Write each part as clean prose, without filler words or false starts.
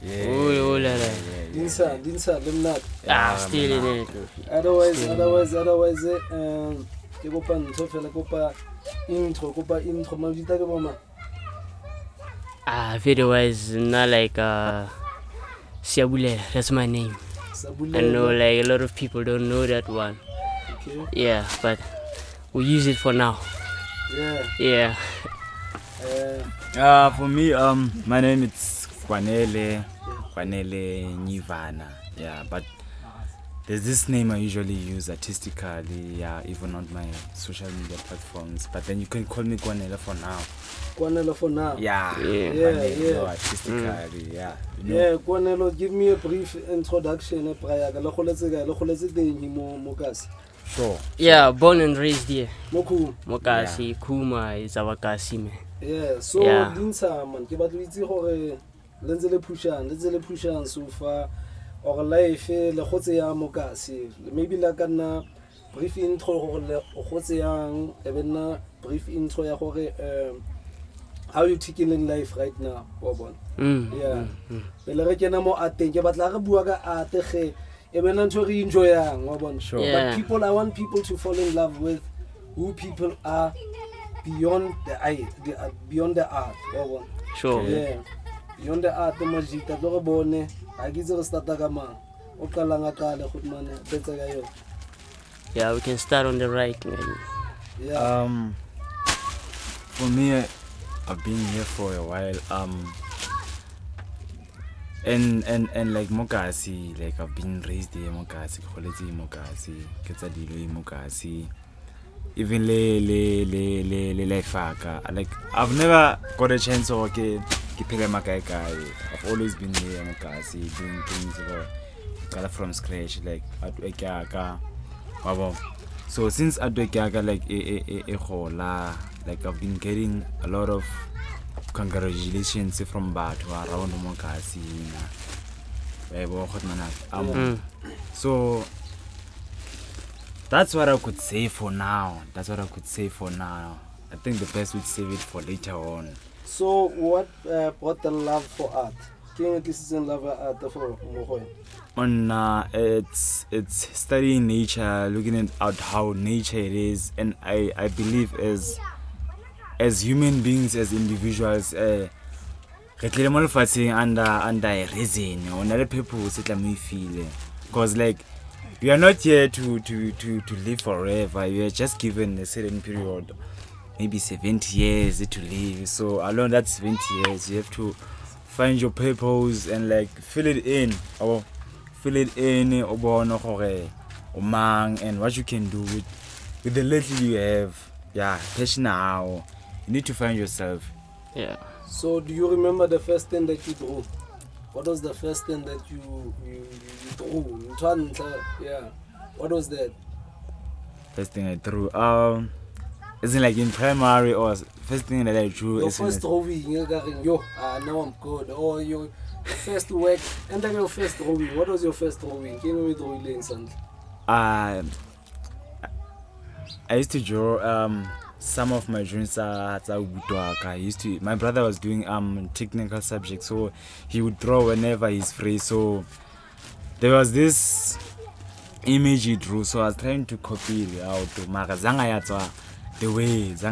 Oh la la. Dinsa, lemnat. Still in it. Otherwise, ke kopa ntho fela kopa intro mabita ke mama. Video wise, not like Siyabulela. That's my name. I know like a lot of people don't know that one. Okay. Yeah, but we use it for now. Yeah. For me, my name is Kwanele Nyivana. Yeah, but there's this name I usually use artistically, even on my social media platforms. But then you can call me Kwanele for now. Yeah. Artistically, yeah. Kwanele, give me a brief introduction. Sure. Yeah, born and raised here. Mokasi, Kuma is our Kasi man. Yeah, so dinsa man, ke batlo itse gore lentse le pushang so far or life le gotse ya Mokasi. Maybe la kana brief intro gore le gotse yang e bena brief intro ya gore how you taking in life right now, Bobon. Le re kena mo ateng ke batla re bua ka ate ge e bena ntho re enjoy yang, Bobon. Sure. But I want people to fall in love with who people are beyond the art. Sure. Yeah. Beyond the art, the magic that lo bone a gitse re starta ka mang o qala nga qale go mane betsa ka yo. Yeah, we can start on the right man. Yeah. For me, I've been here for a while. And like Mokasi, like I've been raised here Mokasi, kholetse Mokasi, ke tsa dilo Mokasi. Even le lifeaka, like I've never got a chance to phele makai. I've always been here Mokasi, doing things from scratch, like at Ekaka. So since at Ekaka, like I've been getting a lot of congratulations from Batu around Mokasi. So that's what I could say for now. I think the best would save it for later on. So what brought the love for art? Can you season love art for Mohoy? It's studying nature, looking at how nature it is, and I believe as human beings, as individuals, under a reason, or other people feel, because like we are not here to live forever. We are just given a certain period, maybe 70 years to live. So along that 70 years, you have to find your purpose and like fill it in, and what you can do with the little you have. Yeah, passion now. You need to find yourself. Yeah. So do you remember the first thing that you drew? What was the first thing that you drew? Yeah. What was that? First thing I drew. Isn't like in primary or first thing that I drew. Your first drawing, now I'm good. Or your first work, and then your first drawing. What was your first drawing? Can you draw it? I used to draw some of my drawings my brother was doing technical subjects, so he would draw whenever he's free. So there was this image he drew, so I was trying to copy it out. The way it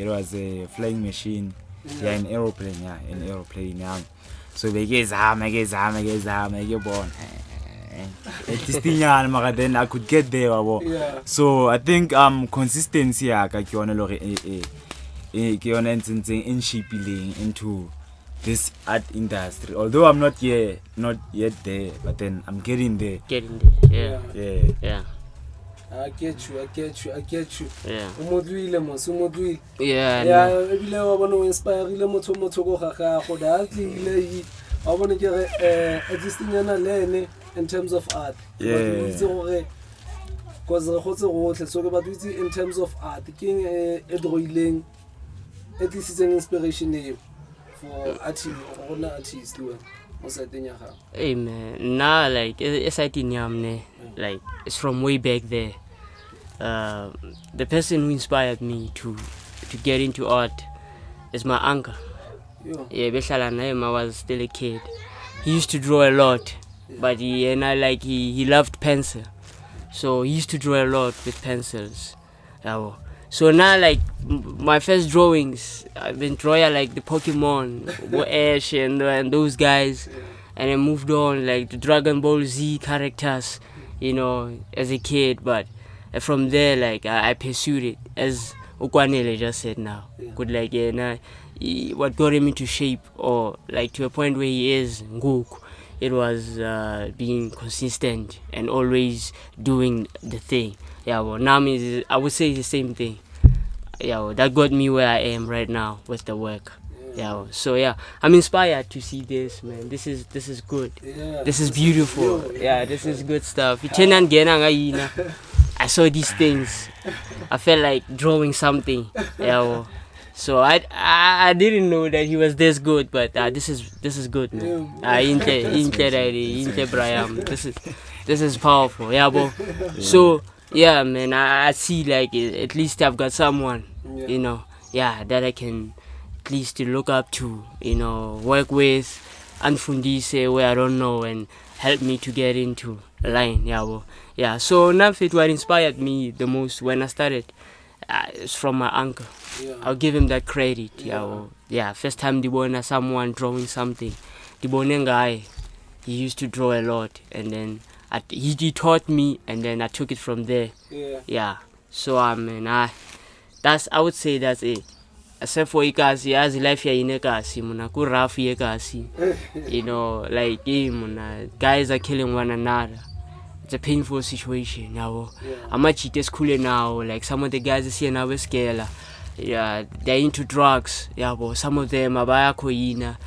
was a flying machine, an aeroplane, So they get born. Then I could get there. Yeah. So I think consistency in shaping into this art industry. Although I'm not yet there, but then I'm getting there. Yeah. I get you. Yeah. Yeah, ebile wa bona o inspire ile motho go gaga go da tlile wa bona ke existing yana lene in terms of art. Yeah. Because re gotse gotle so ke ba dutse in terms of art king e drawing at least it's an inspiration for artists or artists too. Hey man, nah, like it's like it's from way back there. The person who inspired me to get into art is my uncle. Yeah, I was still a kid. he used to draw a lot, but he loved pencil, so he used to draw a lot with pencils. Yeah. So now, like, my first drawings, I've been drawing like the Pokemon, Ash and those guys, and I moved on like the Dragon Ball Z characters, as a kid. But from there, like, I pursued it, as Kwanele just said now. Good, like, what got him into shape, or like to a point where he is, Ngoku, it was being consistent and always doing the thing. Yeah, well, now I would say it's the same thing. Yeah, well, that got me where I am right now with the work. Yeah, well, so yeah, I'm inspired to see this, man. This is good. Yeah, this is beautiful. Yeah, this is good stuff. I saw these things. I felt like drawing something. Yeah, well, so I didn't know that he was this good, but this is good, man. This is powerful. Yeah, bro. So yeah, man, I see, like, at least I've got someone, that I can at least to look up to, work with, and fundise where I don't know, and help me to get into a line. Yeah, bro. Yeah. So Nafit, what inspired me the most when I started, is from my uncle. Yeah. I'll give him that credit. Yeah, bro. Yeah. First time Dibona someone drawing something, Dibona guy, he used to draw a lot, and then he taught me, and then I took it from there. Yeah. So I would say that's it. Except for ikasi, as life here in Ekasi, muna ku rough Ekasi. Like, guys are killing one another. It's a painful situation now. I'm actually cool now. Like, some of the guys is here now with Scala. Yeah, they're into drugs. Yeah, but some of them are koina.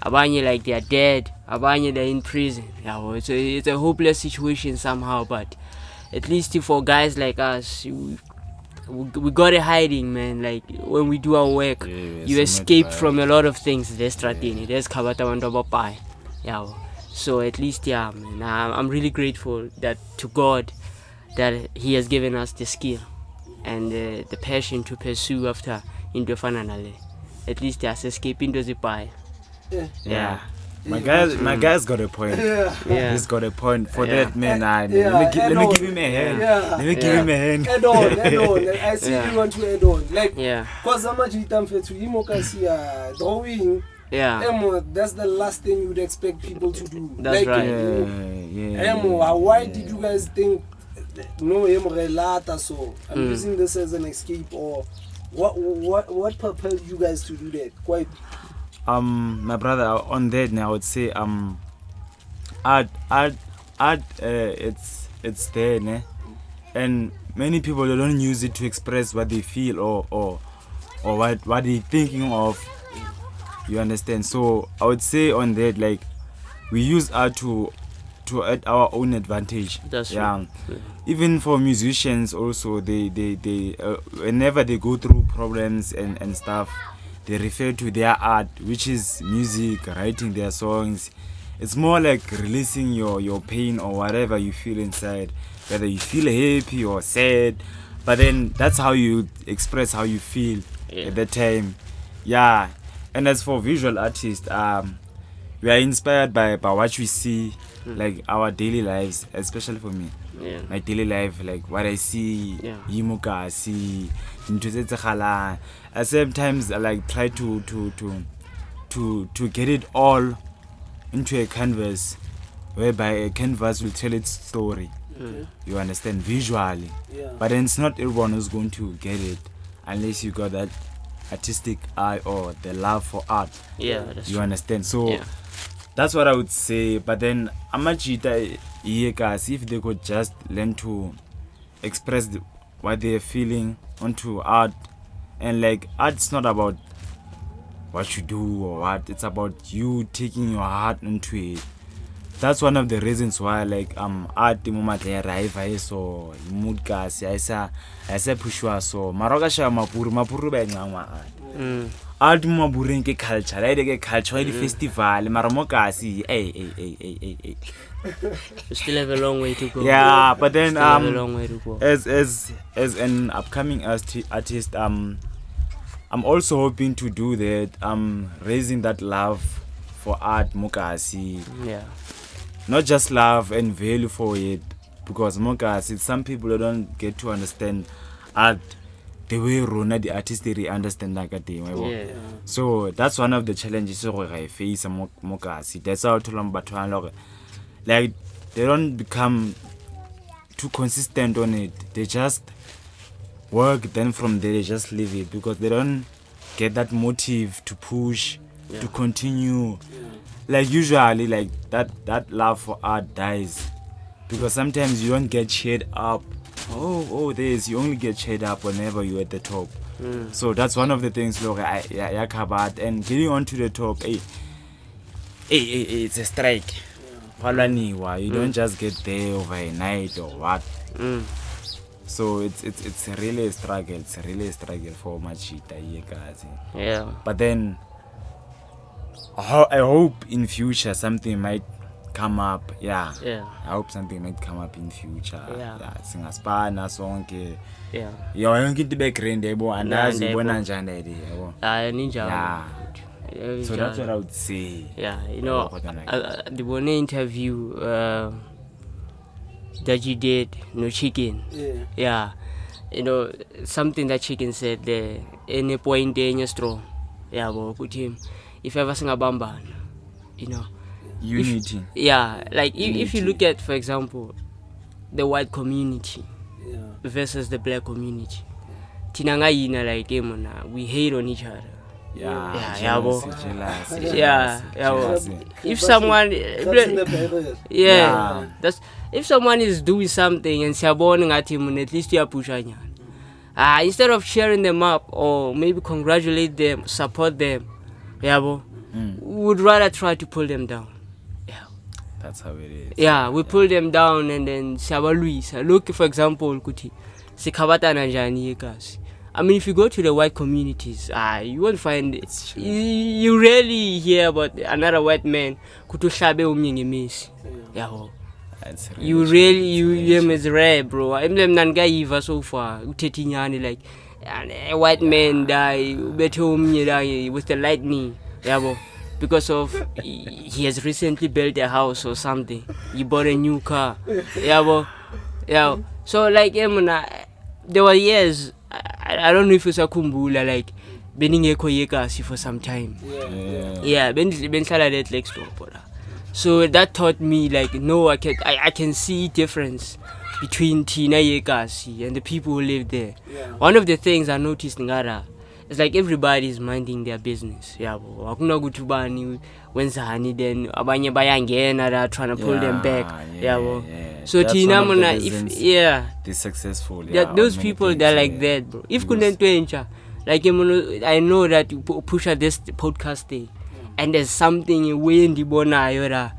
Abanye, like, they're dead. Abanye, they're in prison. Yeah, well, it's a hopeless situation somehow, but at least for guys like us, we got it hiding, man. Like, when we do our work, you escape from a lot of things. There's Stratini, there's Kabata Wandobapai. Yeah, well, so at least, yeah, man, I'm really grateful to God that He has given us the skill and the passion to pursue after into Fananale. At least there's escape into the pie. Yeah. My guy's got a point. He's got a point. For that, man, let me give him a hand. Let me give him a hand. Add on. I see you want to add on. Like, because I'm actually to drawing. Yeah. That's the last thing you would expect people to do. That's like, right. Why did you guys think no relata? So I'm using this as an escape, or what propelled you guys to do that? Quite. My brother, on that now, I would say art it's there, ne? And many people, they don't use it to express what they feel or what they're thinking of. You understand? So I would say on that, like, we use art to at our own advantage. That's right. Even for musicians also, they whenever they go through problems and stuff, they refer to their art, which is music, writing their songs. It's more like releasing your pain or whatever you feel inside, whether you feel happy or sad. But then that's how you express how you feel at that time. Yeah. And as for visual artists, we are inspired by what we see, like our daily lives, especially for me. My daily life, like what I see, Yimuka, see, at same times I like try to get it all into a canvas, whereby a canvas will tell its story. You understand, visually. But then it's not everyone who's going to get it unless you got that artistic eye or the love for art. That's you understand. So that's what I would say. But then Amachita if they could just learn to express what they're feeling onto art. And like, art's not about what you do or what, it's about you taking your heart into it. That's one of the reasons why, like, art imoma so mood gas I say pushwa so marogasha mapuru ba ngwa art mo buring ke culture like culture festival maromokasi you still have a long way to go. Yeah, but then a long way to go. As an upcoming artist, I'm also hoping to do that. Raising that love for art mokasi. Yeah. Not just love and value for it, because mokasi, some people don't get to understand art the way Rona the artist they understand that thing. Yeah. So that's one of the challenges I face mokasi. That's how to learn like they don't become too consistent on it. They just work, then from there they just leave it because they don't get that motive to push, to continue. Like usually, like that love for art dies because sometimes you don't get cheered up. This you only get cheered up whenever you're at the top. So that's one of the things. Look, I covered and getting onto the top. It's a strike. You don't just get there overnight or what. So it's really a struggle. It's really a struggle for Machita, guys. Yeah. But then I hope in future something might come up. Yeah. I hope something might come up in future. Singaspana sonke. Yeah. Yonke into background yebo andazi ibona njani yebo. Ninja. So that's what I would say. Yeah, you know, the one interview that you did, no chicken. Yeah. You know, something that chicken said there, any point in your straw. Yeah, but put him. If ever sing a bamba, you know. Unity. If you look at, for example, the white community versus the black community. Tinanga yina like we hate on each other. Jealousy. If someone, that's if someone is doing something and Siyabona at him, at least you are pushing. Instead of cheering them up or maybe congratulate them, support them, we would rather try to pull them down. That's how it is. We pull them down and then Siyabulela. Look, for example, Kuti, Sikabata Nanjani Yekas. I mean, if you go to the white communities, you won't find it. You rarely hear about another white man kutushabe umnyenge miss. You is rare, bro. I'm nanga so far. Utetinyani like a white man die with the lightning. Because of he has recently built a house or something. He bought a new car. So like there were years. I don't know if it's a kumbula like bening yekasi for some time. So that taught me like no, I can see difference between Tina Yekasi and the people who live there. One of the things I noticed in Gara is like everybody is minding their business. Hakuna gutubani wenzani then abanye bayangena trying to pull them back. So Tina mona if they're successful. Those people they're like that, bro. If couldn't venture, like I know that you push at this podcast thing, and there's something way in the bona.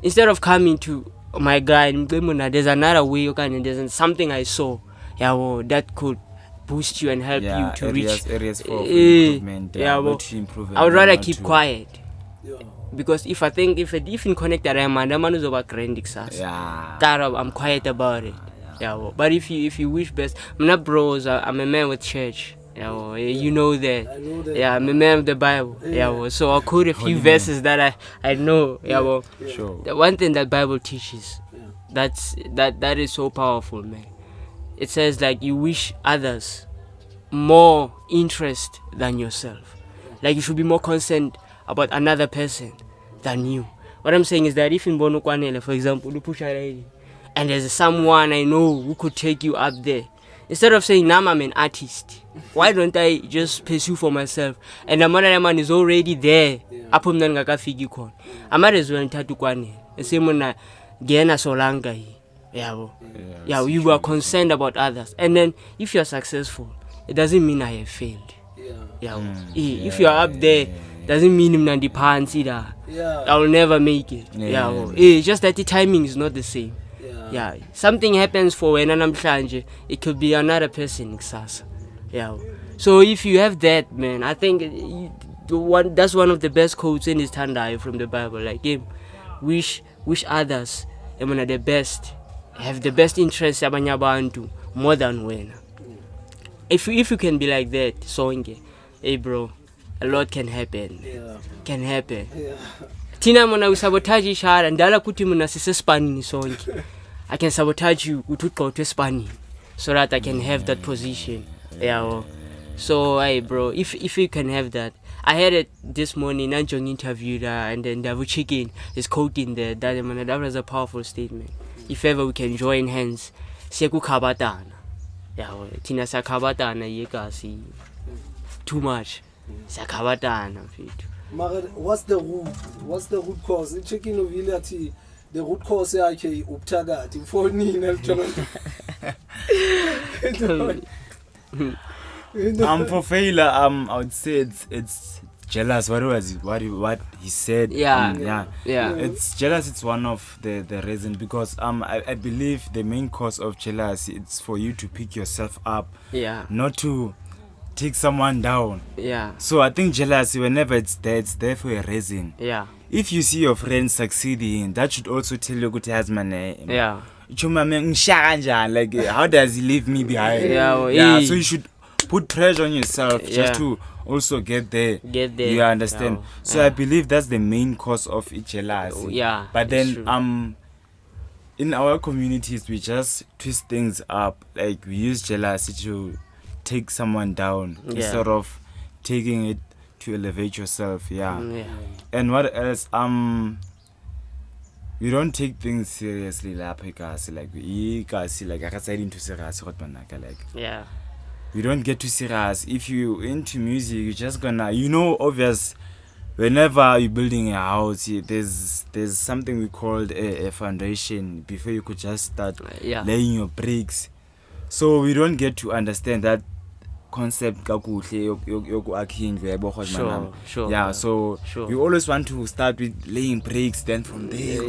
Instead of coming to my guy, there's another way you can. There's something I saw, that could boost you and help you to reach areas for improvement. To improve. I would rather keep quiet. Because if I think if in connect that man is over I'm quiet about it. But if you wish best, I'm not bros. I'm a man with church. You know that. I'm a man of the Bible. So I'll quote a few verses that I know. Sure. The one thing that Bible teaches, that is so powerful, man. It says like you wish others more interest than yourself. Like you should be more concerned about another person than you. What I'm saying is that if in Bono Kwanele, for example, you push already, and there's someone I know who could take you up there, instead of saying, I'm an artist, why don't I just pursue for myself? And the man is already there. I might as well try to Kwanele. The same when Gena Solanga. You are concerned about others. And then if you're successful, it doesn't mean I have failed. If you are up there, doesn't mean him nandi pants either. I will never make it. It's just that the timing is not the same. Something happens for when I'm it could be another person. So if you have that, man, I think that's one of the best quotes in this Tandai from the Bible. Like him, wish others the best, have the best interest more than when. If you can be like that, so hey bro, a lot can happen. Can happen. Tina mona usabotage each other ndala kuthi mina sisespanini sonke. I can sabotage you ukuthi ugqothwe espanini so that I can have that position. Yeah. So hey bro, if you can have that. I had it this morning, Nanjong interviewed and then Davu Chicken is quoting there. That was a powerful statement. If ever we can join hands, Seku Kabatana. Yeah, Tina Sakabatana Yekasi. Too much. Sakabatana. What's the root? What's the root cause? The chicken of Vilati, the root cause is actually Uptagat, for Nina. For failure, I would say it's jealous. What he said? Yeah. It's jealous. It's one of the reasons because I believe the main cause of jealousy it's for you to pick yourself up. Yeah. Not to take someone down. Yeah. So I think jealousy, whenever it's there for a reason. Yeah. If you see your friends succeeding, that should also tell you good husband. Yeah. Like how does he leave me behind? Yeah. So you should put pressure on yourself just to also get there. You understand? Yeah. So I believe that's the main cause of jealousy. Yeah. But then in our communities we just twist things up. Like we use jealousy to take someone down instead of taking it to elevate yourself. And what else? We don't take things seriously like we we don't get too serious. If you into music, you're just gonna, obvious. Whenever you're building a house, there's something we call a foundation before you could just start laying your bricks. So we don't get to understand that concept kakuhle Sure. Yeah, so we always want to start with laying bricks, then from there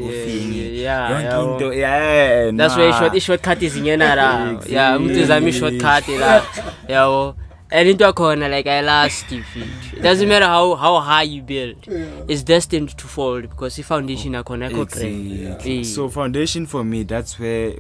that's why shortcut is inyana yeah umtuzami shortcut la yawo and into a corner like I last defeat. It doesn't matter how high you build, it's destined to fall because the foundation are connected. So foundation for me, that's where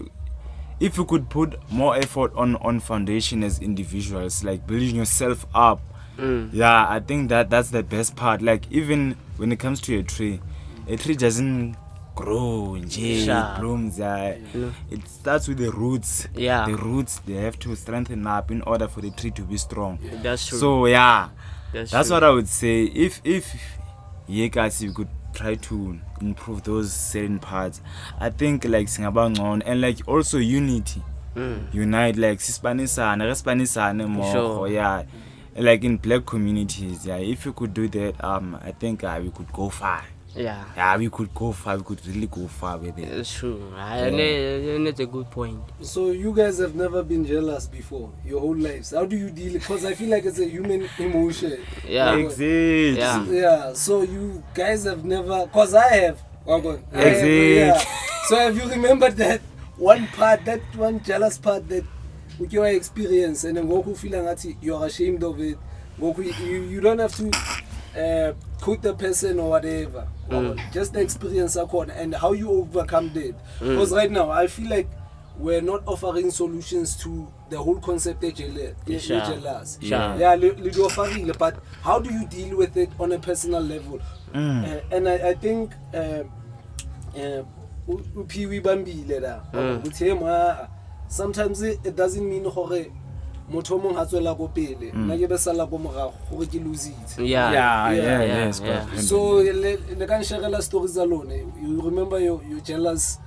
if you could put more effort on foundation as individuals, like building yourself up, I think that's the best part. Like even when it comes to a tree doesn't grow it blooms. It starts with the roots. The roots, they have to strengthen up in order for the tree to be strong. That's true. So that's what I would say. If Yekas, you could try to improve those certain parts, I think like singabangon and like also unity. Unite, like Spanisane more. Like in black communities, if you could do that, I think we could go far. We could go far. We could really go far with it. That's true. And that's a good point. So you guys have never been jealous before your whole lives. How do you deal? Because I feel like it's a human emotion. So you guys have never. Cause I have. So have you remembered that one part, that one jealous part that with your experience, and then Goku feeling that you're ashamed of it. Goku, you don't have to quote the person or whatever. Just the experience and how you overcome that. Because right now I feel like we're not offering solutions to the whole concept of jealous. But how do you deal with it on a personal level? And I think sometimes it doesn't mean motho mong ha tswela go pele nna ke be sala go morago gore ke lose it. So le kan share stories alone. You remember your jealous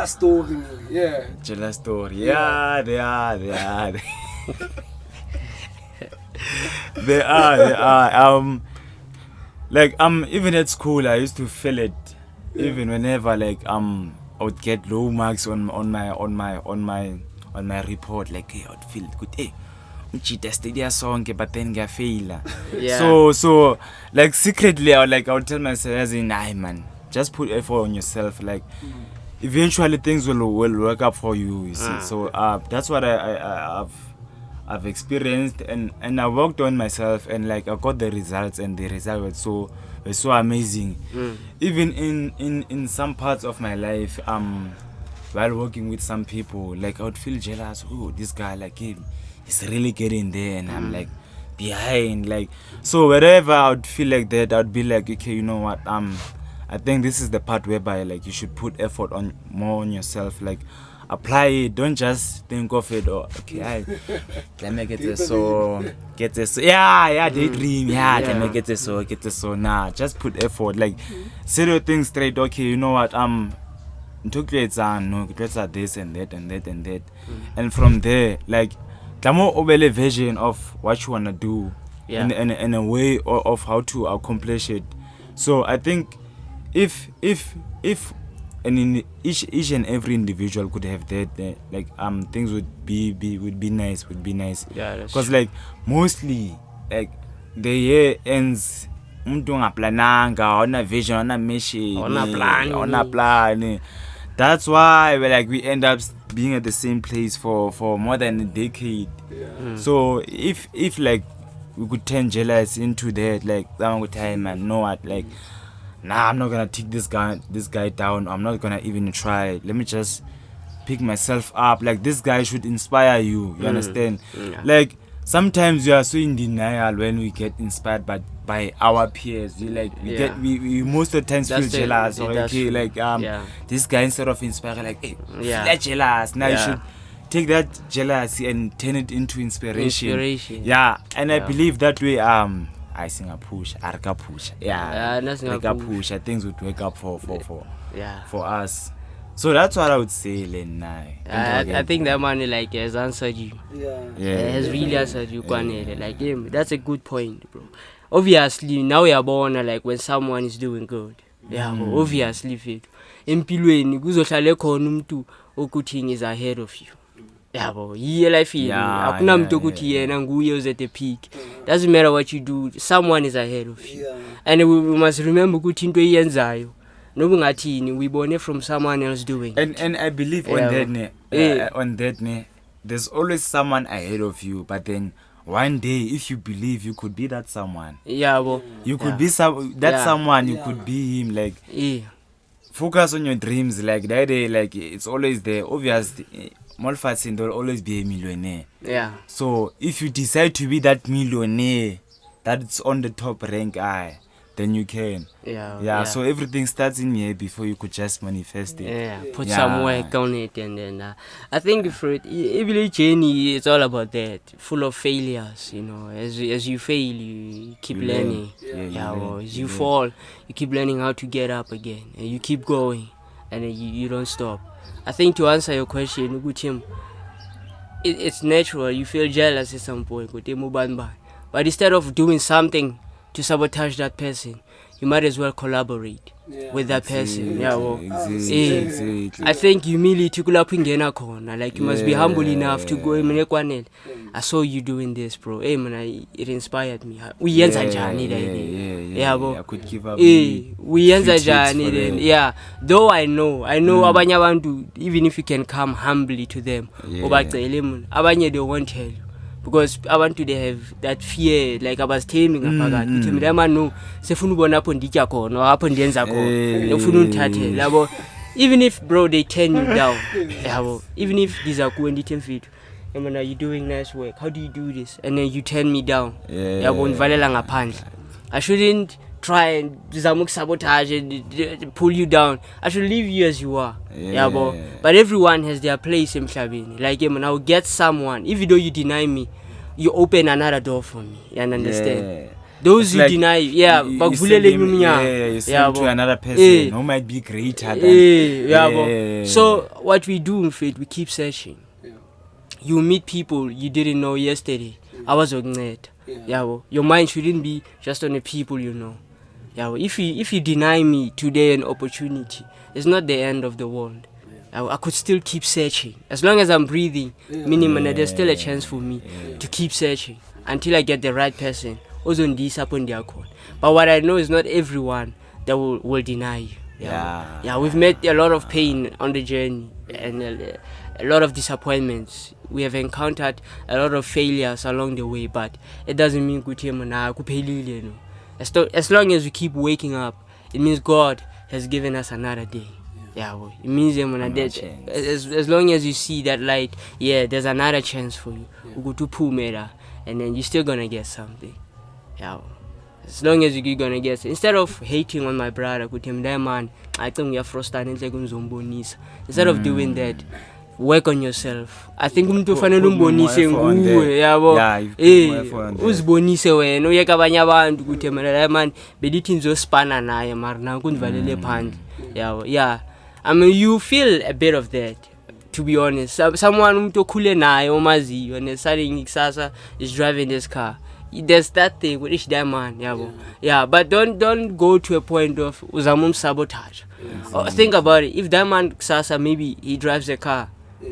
story? Jealous story. They are. They are. Like even at school I used to feel it. Even whenever like I would get low marks on my report, like I would feel good. Hey, tested their song, but then I fail. So like secretly I would tell myself as in, nah man, just put effort on yourself. Like eventually things will work up for you. You see. So that's what I've experienced, and I worked on myself, and like I got the results, and the results were so amazing. Even in some parts of my life, while working with some people, like I would feel jealous. Oh, this guy, like he's really getting there, and I'm like behind. Like so, wherever I would feel like that, I'd be like, okay, you know what? I think this is the part whereby like you should put effort on more on yourself, like apply it. Don't just think of it or okay, let me get this so daydream, let me get this so nah, just put effort, like say your things straight. Okay, you know what, took this and that, and from there, like the more overlay version of what you wanna do, in a way of how to accomplish it. So I think if and in each and every individual could have that, like things would be nice. Yeah, that's because true. like mostly like the year ends. Umuntu ngaplananga, on a vision, on a mission, On a plan. That's why we end up being at the same place for more than a decade. So if like we could turn jealous into that, like time, man, know what, like nah, I'm not gonna take this guy down. I'm not gonna even try. Let me just pick myself up. Like this guy should inspire you. You understand? Yeah. Like sometimes we are so in denial when we get inspired by our peers. We most of the times feel jealous. Or okay, like this guy, instead of inspiring, like hey, feel jealous. Now you should take that jealousy and turn it into inspiration. Yeah, and I believe that way. I sing a push, Arka push. Like a push. Things would wake up for us. So that's what I would say, Len. I think that man like has answered you. Has really answered you, Kwanele. Like that's a good point, bro. Obviously, now we are born like when someone is doing good. Obviously, fit. Empilweni kuzohlale khona umuntu okuthi is ahead of you. Yabo, life akuna muntu ukuthi yena nguye uze at the peak. Doesn't matter what you do, someone is ahead of you. And we must remember ukuthi into eyenzayo nobungathini we born from someone else doing. And I believe on that there's always someone ahead of you, but then one day if you believe you could be that someone. You could be someone, you could be him, like focus on your dreams, like that day, like it's always there. Obviously Molfatsin, there'll always be a millionaire. So if you decide to be that millionaire that's on the top rank, then you can. So everything starts in here before you could just manifest it. Put some work on it, and then I think for it, every journey is all about that. Full of failures, you know. As you fail, you keep learning. As you fall, you keep learning how to get up again, and you keep going, and you don't stop. I think to answer your question, it's natural. You feel jealous at some point, but instead of doing something to sabotage that person, you might as well collaborate with that person. Exactly. I think humility like you must be humble enough to go Kwanele. I saw you doing this, bro. Hey man, it inspired me. We I could give up. Though I know abanye abantu, even if you can come humbly to them, abanye they won't tell you. Because abantu they have that fear, like I was taming no sefuna ubona apho nditya khona apho ndiyenza khona nofuna undithathe labo. Even if bro they turn you down, even if these are cool and mfethu, are you doing nice work, how do you do this, and then you turn me down, ndivalela ngaphandle. I shouldn't try and sabotage and pull you down. I should leave you as you are. But everyone has their place in Mhlabeni. Like I will get someone. Even though you deny me, you open another door for me. You understand? Those it's who deny, you send to another person who might be greater than. So what we do in faith, we keep searching. You meet people you didn't know yesterday. I was on net. Your mind shouldn't be just on the people you know. If you deny me today an opportunity, it's not the end of the world. I could still keep searching. As long as I'm breathing, minimum, there's still a chance for me to keep searching until I get the right person. Also on this upon their call. But what I know is not everyone that will deny you. We've met a lot of pain on the journey and a lot of disappointments. We have encountered a lot of failures along the way, but it doesn't mean as long as we keep waking up, it means God has given us another day. It means as long as you see that light, there's another chance for you. And then you're still gonna get something. As long as you're gonna get, instead of hating on my brother, could him there man, I think you're frustrated. Instead of doing that, work on yourself. I think umntu fanele umbonise nguwe yabo. Uzibonise wena uyeka abanye abantu ukuthi mina man belithi ngizospana naye mara na kundivalele phandle. Yabo. Yeah. I mean you feel a bit of that. To be honest, someone umntu okhule naye omaziyo and starting ikusasa is driving this car. There's that thing with each damn man, yeah. But don't go to a point of uzamum sabotage. Think about it. If that man kusasa maybe he drives a car,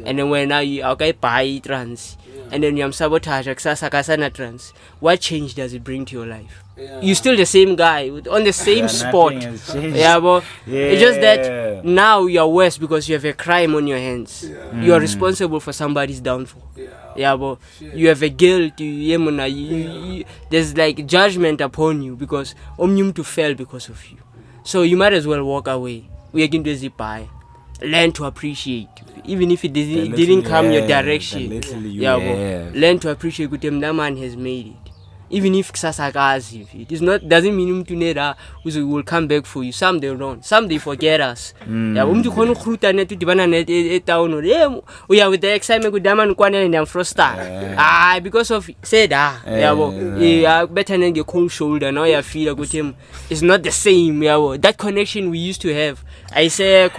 and then when now you okay buy trans, and then you sabotage kusasa kasana trans. What change does it bring to your life? You're still the same guy on the same spot. But it's just that now you're worse because you have a crime on your hands. You are responsible for somebody's downfall. But you have a guilt. There's like judgment upon you because omnium to fail because of you. So you might as well walk away. We are going to zip by. Learn to appreciate, even if it didn't come your direction. Learn to appreciate what that man has made it. Even if it is not, doesn't mean we will come back for you. Some they don't. Some they forget us. With the excitement with Daman Kwanele and Siyabulela. Because of said better than your cold shoulder. Now you feel with him. It's not the same. That connection we used to have. I say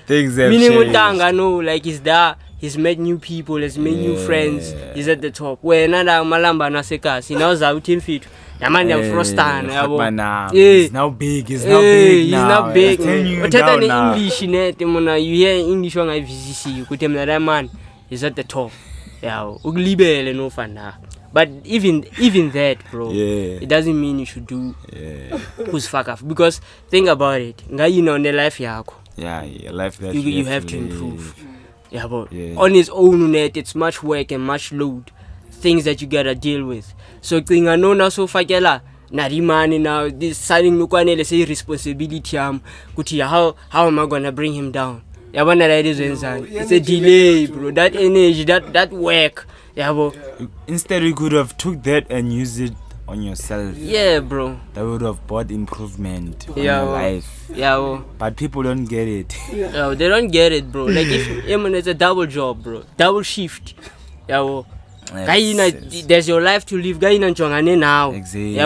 things have changed. No, like he's there. He's met new people, he's made new friends, he's at the top. Where another malamba na sekas, he knows how to fit. He's now big, he's now big. English, you hear English on IVCC, you could tell that man is at the top. But even that, bro, it doesn't mean you should do who's fuck off. Because think about it, you know, the life life that you have to improve. But on his own net, it's much work and much load, things that you gotta deal with. So thing I know now so fakela narimani now this signing Kwanele say responsibility how am I gonna bring him down? It's a delay, bro. That energy, that work. Instead you could have took that and used it on yourself. Bro. That would have brought improvement in your life. But people don't get it. They don't get it, bro. Like if it's a double job, bro. Double shift. There's your life to live. Now. Exactly.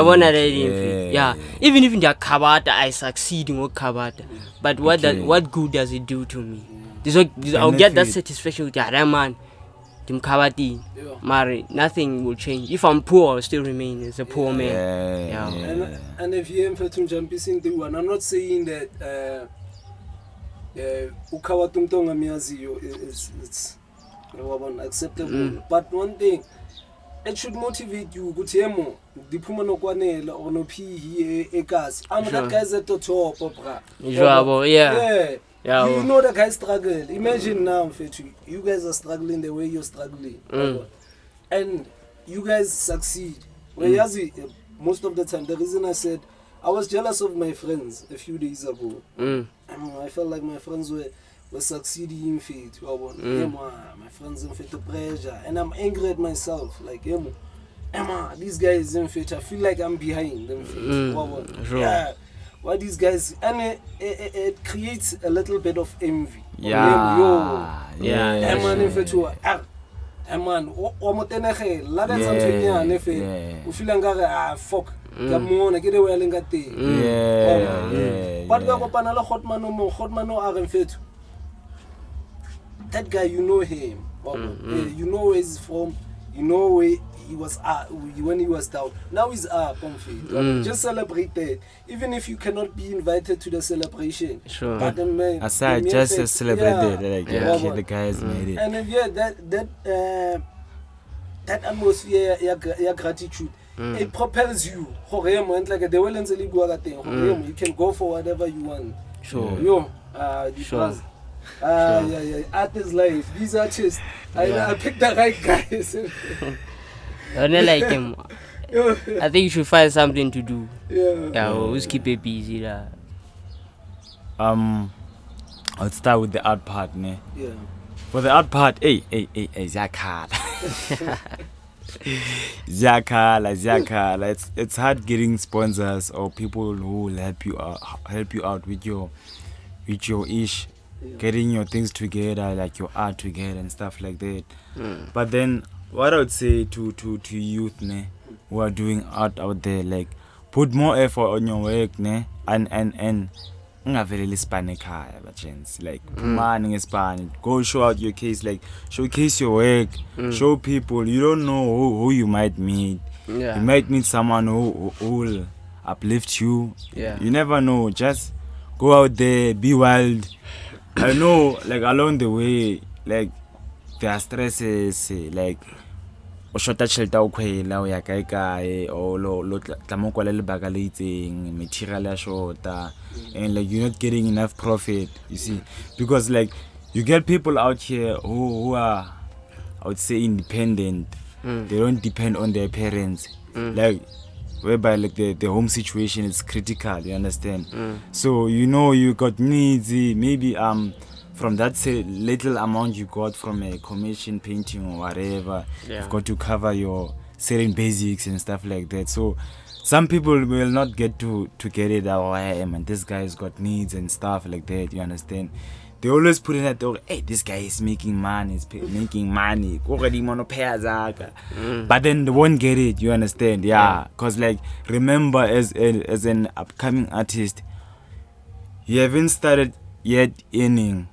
Even if in the kabata I succeed in what kabata. But what good does it do to me? I'll get that satisfaction with that man. Nothing will change. If I'm poor, I'll still remain as a poor man. And if you aim for to jump into one, I'm not saying that it's acceptable. But one thing, it should motivate you. I'm that guy's at the top. You know the guy struggle. Imagine now, you guys are struggling the way you're struggling, and you guys succeed. Most of the time, the reason I said I was jealous of my friends a few days ago. I felt like my friends were succeeding in faith. My friends in faith to pressure, and I'm angry at myself. Like, these guys in faith, I feel like I'm behind them. Why these guys, and it creates a little bit of envy. Fuck. That guy, you know him. You know where he's from. You know where he was when he was down. Now he's up on faith. Just celebrate that. Even if you cannot be invited to the celebration. Sure. But aside, just celebrate it. The guy has made it. And that atmosphere, your gratitude, it propels you. You can go for whatever you want. Sure. Art is life. These artists, I picked the right guys. I don't like him. I think you should find something to do. Always keep it busy. I'll start with the art part, ne? For the art part, hey, that card. Ziakala. It's hard getting sponsors or people who will help you out with your ish, getting your things together, like your art together and stuff like that. But then what I would say to youth ne, who are doing art out there, like put more effort on your work ne, and ungaveleli span ekhaya bachens, like phumani ngespan, go show out your case, like showcase your work, show people. You don't know who you might meet. You might meet someone who will uplift you. You never know. Just go out there, be wild. I know, like along the way, like there are stresses, like o shota tšhelete o khwela o ya kae kae o lo tlamo kwa le lebaka le itseng, material ya shota, and like you're not getting enough profit, you see, because like you get people out here who are, I would say, independent. They don't depend on their parents, like whereby like the home situation is critical, you understand. So you got needs, maybe from that little amount you got from a commission painting or whatever, you've got to cover your certain basics and stuff like that. So some people will not get to get it. Oh, and this guy's got needs and stuff like that, you understand. They always put in that, hey, this guy is making money, but then they won't get it, you understand. Because like remember, as an upcoming artist, you haven't started yet earning.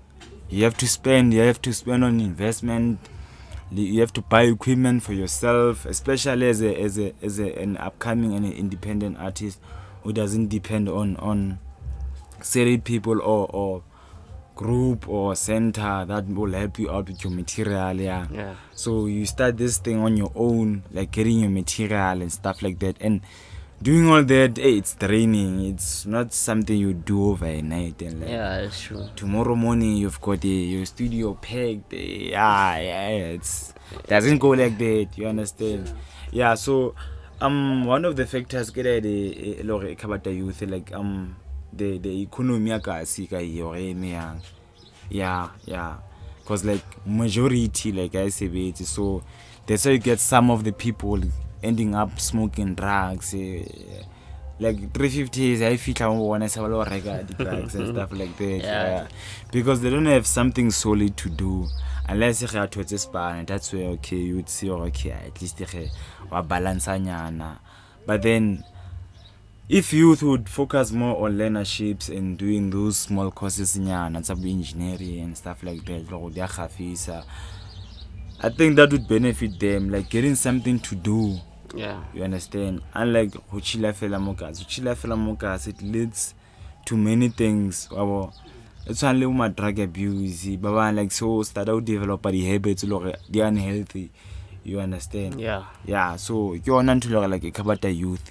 You have to spend on investment. You have to buy equipment for yourself, especially as an upcoming and an independent artist who doesn't depend on certain people or group or center that will help you out with your material. So you start this thing on your own, like getting your material and stuff like that, and doing all that, it's draining. It's not something you do overnight. And like, that's true. Tomorrow morning you've got your studio packed. It's doesn't go like that. You understand? So one of the factors get the youth, like the economy because like majority, like I say it, so that's why you get some of the people ending up smoking drugs, like 350s. I feel when I say drugs and stuff like that, because they don't have something solid to do unless you have to span. That's where you would see at least you balance. But then if youth would focus more on learnerships and doing those small courses in engineering and stuff like that, I think that would benefit them, like getting something to do. You understand? Unlike Uchila Fela it leads to many things. It's only my drug abuse, but like so start out develop the habits, they are unhealthy. You understand? So you're not to like a kabata youth.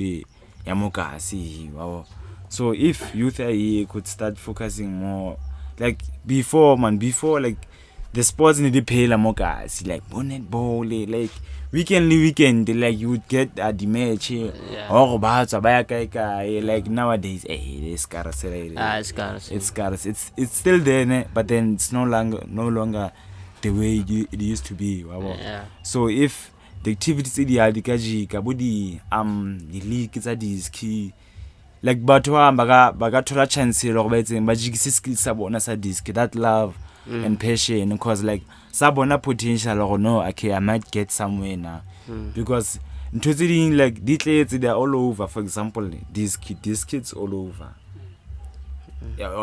So if youth could start focusing more, like before like the sports need to pay more guys, like bonnet ball, like weekend, like you would get at the match or like nowadays, it's scarce. It's scarce. It's still there, but then it's no longer the way it used to be. So if the activities ideal the league is a key, like batwa baga thola chance lo ba etseng ba jikise skills sa bona sa disc, that love and passion, because like sa bona potential or no, okay, I might get somewhere now, because ntotsi like they're all over. For example, these kids all over.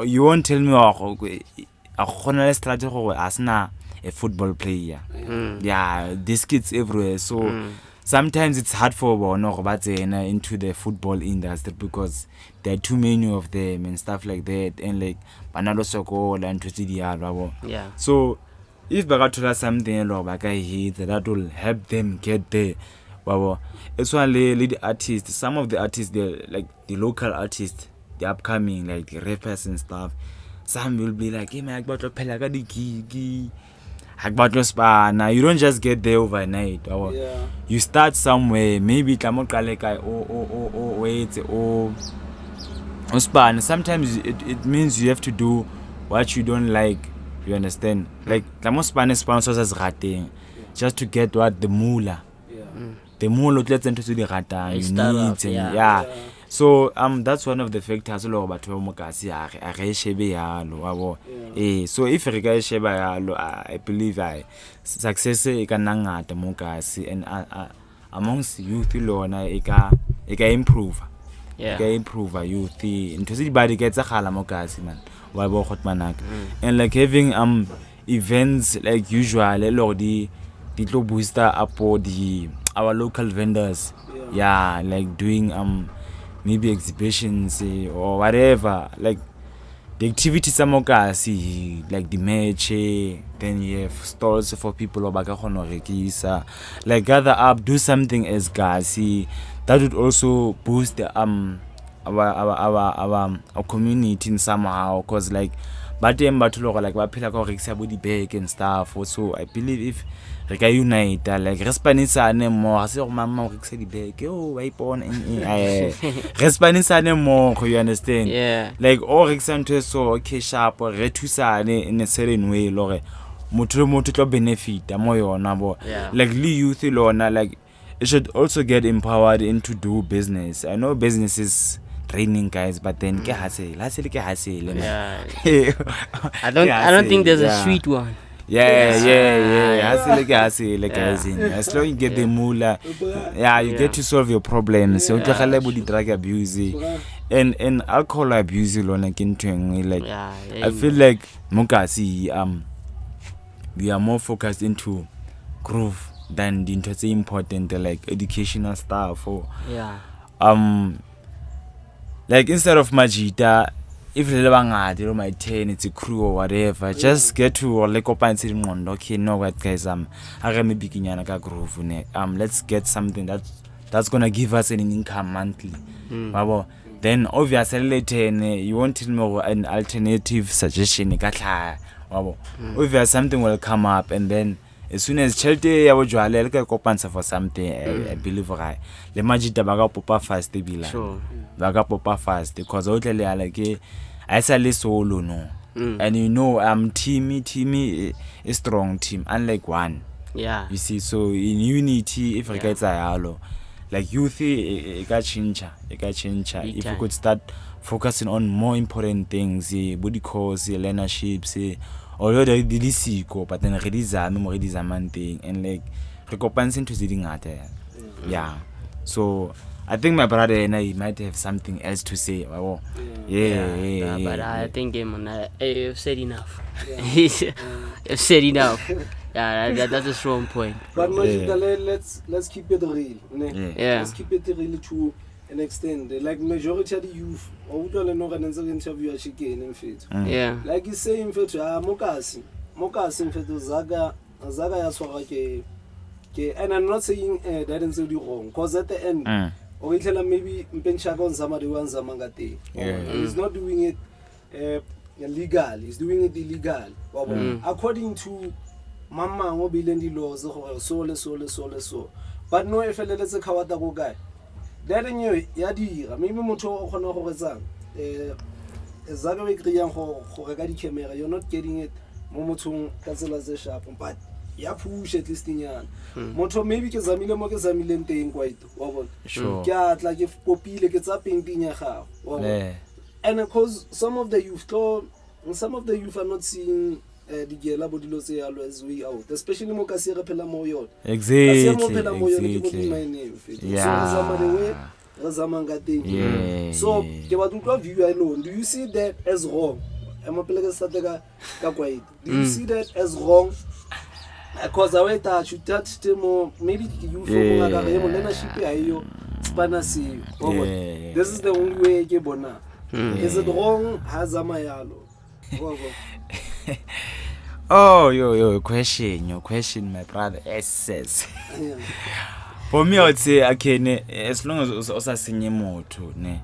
You won't tell me a strategy asna a football player. These kids everywhere. So sometimes it's hard for one into the football industry because there are too many of them and stuff like that, and like banalo soko and to so if Bagatola something that will help them get there. It's one lead artists. Some of the artists, they're like the local artists, the upcoming, like the rappers and stuff. Some will be like, hey man, now you don't just get there overnight. You start somewhere, maybe sometimes it means you have to do what you don't like. You understand? Like the most Spanish sponsors as rating just to get what the moolah. the more lo tletsa ntho tse di ratang I you start need off, and yeah. yeah. So that's one of the factors lo batho ba mo kasi a re shebe yalo wa bo so if re ka sheba yalo I believe success e ka nna ngata mo kasi and amongst youth lona e ka improve Yeah. ka improve youth ntho tse di ba di ka tsagala mo kasi man wa bo khotmanaka and like having events like usual lo di tlo booster up our local vendors yeah like doing maybe exhibitions or whatever, like the activities amokasi, like the match, then you have stalls for people or bakahonorekisa, like gather up, do something as gasi. That would also boost the our community in somehow, cause like but like baphila ka rekisa bo di bag and stuff. Also I believe if re ka unite like re spanisane mo ga se go mama o rekisa di bag wa ipona re spanisane mo, you understand? Yeah. Like all rekisa ntho so okay sharp re thusane in a certain way lore motho tlo benefit mo yona bo, like le youth lona, like it should also get empowered into do business. I know business is training, guys, but then ke hustle. Yeah. I don't think there's a sweet one. Yeah. Hustle, guys. As long as you get the moolah, you get to solve your problems. So the drug abuse and alcohol abuse like I feel like Mokasi we are more focused into groove than the into important like educational stuff or like instead of majita, if you my 10 it's a crew or whatever, just get to like okay, no what guys I am beginning ka groove let's get something that's gonna give us an income monthly. Then obviously later you want more an alternative suggestion if there's something will come up, and then as soon as Chelsea ya bojwale le ka kopantsha for something I believe right le majita ba ka popa fast bila ba ka popa fast because o tle le like I say le solo no and you know team is strong team unlike one, you see. So in unity if we get yalo like youth it got change if we could start focusing on more important things, body course, learnerships, although they disiko but then redizame thing and like recompensing to sitting at so I think my brother and I might have something else to say. But I think you've said enough. You've said enough. That's a strong point. But let's keep it real. Let's keep it real to an extent. Like majority of the youth, interview like you say in fact, Mokasi in fact Zaga ya swara ke and I'm not saying that is wrong, because at the end maybe Mpenchaka on somebody wants Zamangate. He's not doing it legal, he's doing it illegal. According to Mama Mobilendi laws, so. But no, if let's a Kawata go guy. That in you, Yadi, maybe Moto Honorizan. Zagawe Krian Horagadi camera, you're not getting it. Momotung Kansela Shop, but ya push at least in yan. Moto maybe Kazamila Mokazamilen thing quite. Sure. Like if Popi gets up in Pinya. And of course, some of the youth are not seeing the Gela Bodilo say always we out, especially Mokasira Pelamoyo. Exactly. So, view alone. Do you see that as wrong? Do you see that as wrong? Because I wait should touch them maybe you this is the only way Gebona. Is it wrong? Hazamayalo. Oh, your question, my brother. Says. For me, I would say, as long as also singing more to ne.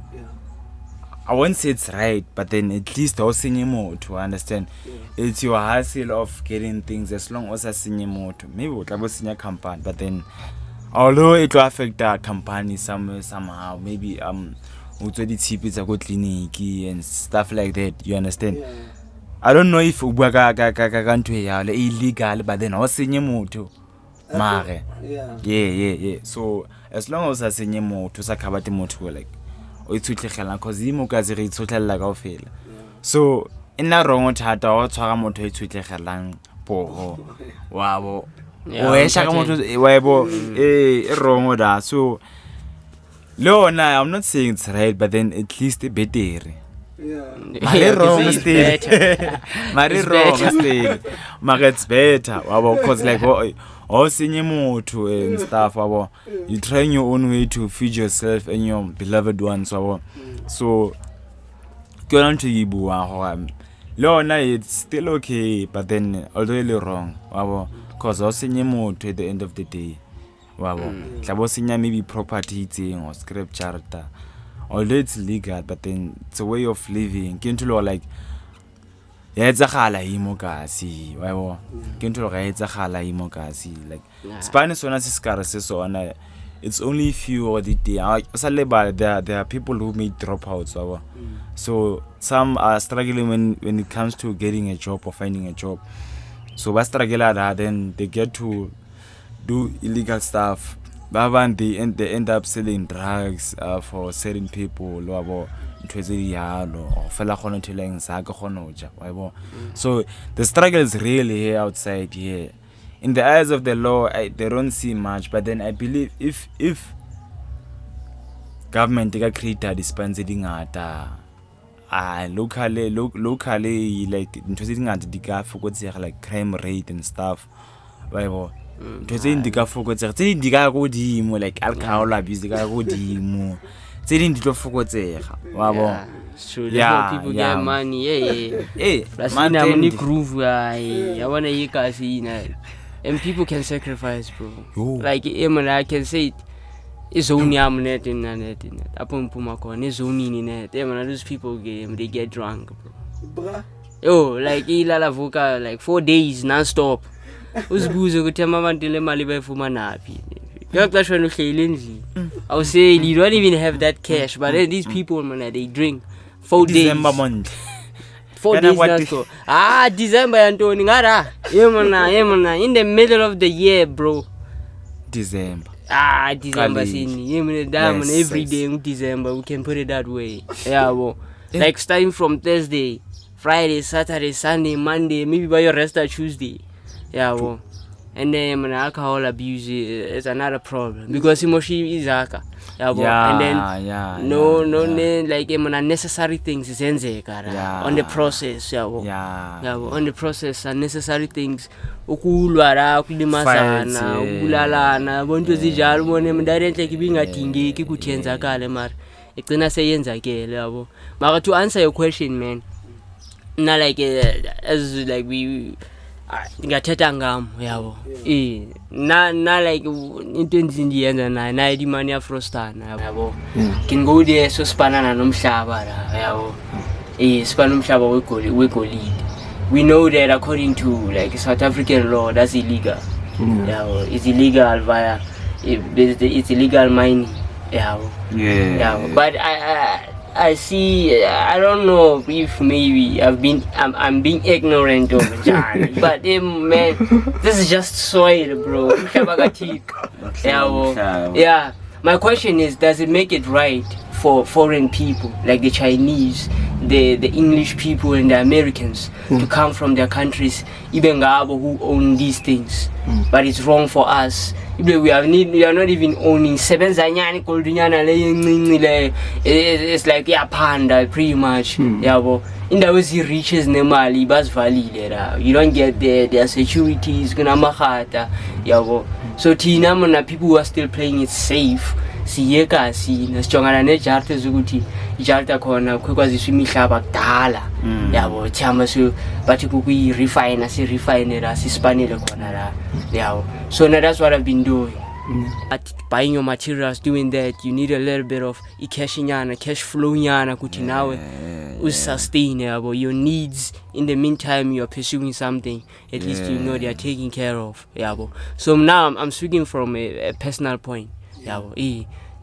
I won't say it's right, but then at least also singing more to understand. It's your hustle of getting things as long as I sing more to. Maybe we'll have a senior company, but then although it will affect our company somehow, maybe also the tip is a good clinic and stuff like that. You understand? I don't know if Ubaga illegal, but then also singing more to. mare Yeah. yeah so as long as asenye motho sa khabate motho like o itsutlegela cause imo ka se re itsutlela kaofela so ina wrong thata o tshwara motho o itsutlegelang poho wabo o esha ka motho wabo wrong da so Leona, I'm not saying it's right, but then at least better. Yeah. Mare wrong still. Mare It's wrong better. still. Mare it's better. Wabo, cause like oh senye motho and stuff. Wabo, you trying your own way to feed yourself and your beloved ones. Wabo, so go on to Yibu. Leona, it's still okay, but then although it's wrong. Wabo, cause oh senye motho at the end of the day. Wabo, tlabosinya maybe property thing or scripture, although it's legal, but then it's a way of living. Kintu lo like yetsagala imo kasi, wabo. Kintu lo yetsagala imo kasi, like Spanish one is scarce so on. It's only few or the day. There are people who made dropouts, wabo. So some are struggling when it comes to getting a job or finding a job. So ba struggle that, then they get to do illegal stuff. Baban they end up selling drugs for certain people. Or fella khono theleng sa ka khono ja wabo. So the struggle is really here outside here. In the eyes of the law, they don't see much, but then I believe if government they create a dispensary ngata locally like interesting ngata dika fokotsega like crime rate and stuff wabo. Ntse indika fokotsega tse indika go dimo like alcohol abuse ka go dimo tse di tlo fokotsega wabo. So that's how people get money. Plus money groove I wanna and people can sacrifice, bro. Like I can say it's only net in net. Upon Pumakon is only in net. Those people they get drunk, bro. Like ilala voka like 4 days non-stop. Usbuzo ukuthi mama ndile mali bayifumana napi. Ngiyaqashwa nohlelendli. I was saying you don't even have that cash, but then these people man they drink 4 days. December month. 4 days non-stop. December Antoni ngara. Yeah, in the middle of the year, bro. December. December sini. Diamond every day in December. We can put it that way. Yeah, bro. Like starting from Thursday, Friday, Saturday, Sunday, Monday, maybe by your rest at Tuesday. Yeah, well, and then alcohol abuse is another problem because emoshi is aka. Yeah, well, and then no, like unnecessary things is on the process. Yeah, well, on the process unnecessary things. Ukulwara, ukulimasana, ukulalana, bonto zijalo mone mndarente kibingathingeki kuthenza kale mara. Igcina seyenzakele yabo. Mara to answer your question, man. Not like as like we ngathetha ngam yabo na like into endiyenza na imani ya frostana yabo can go there so spanana nomhlaba la yabo spanana nomhlaba wegolide. We know that according to like South African law that's illegal. Yabo it's illegal via it's illegal mining yabo. But I see. I don't know if maybe I'm being ignorant of it, but man, this is just soil, bro. Yeah. My question is, does it make it right for foreign people like the Chinese, the English people, and the Americans to come from their countries, even Gabo who own these things, but it's wrong for us? We are not even owning seven zanyani koldunyana it's like panda pretty much. Yeah, in the way he reaches Nemali bas valid you don't get their security is gonna mahata. Yeah, so Tina mona people who are still playing it safe. Siyeka na strongana ne jarte zukuthi ijarta khona kwekwazi swimihlaba kudala yabo chama so bathi kuyi refiner si refinery sispanele khona la yabo. So now that's what I've been doing. At buying your materials, doing that, you need a little bit of cash flow nyana kuti nawe sustain your needs. In the meantime, you are pursuing something. At least you know they are taken care of. So now I'm speaking from a personal point.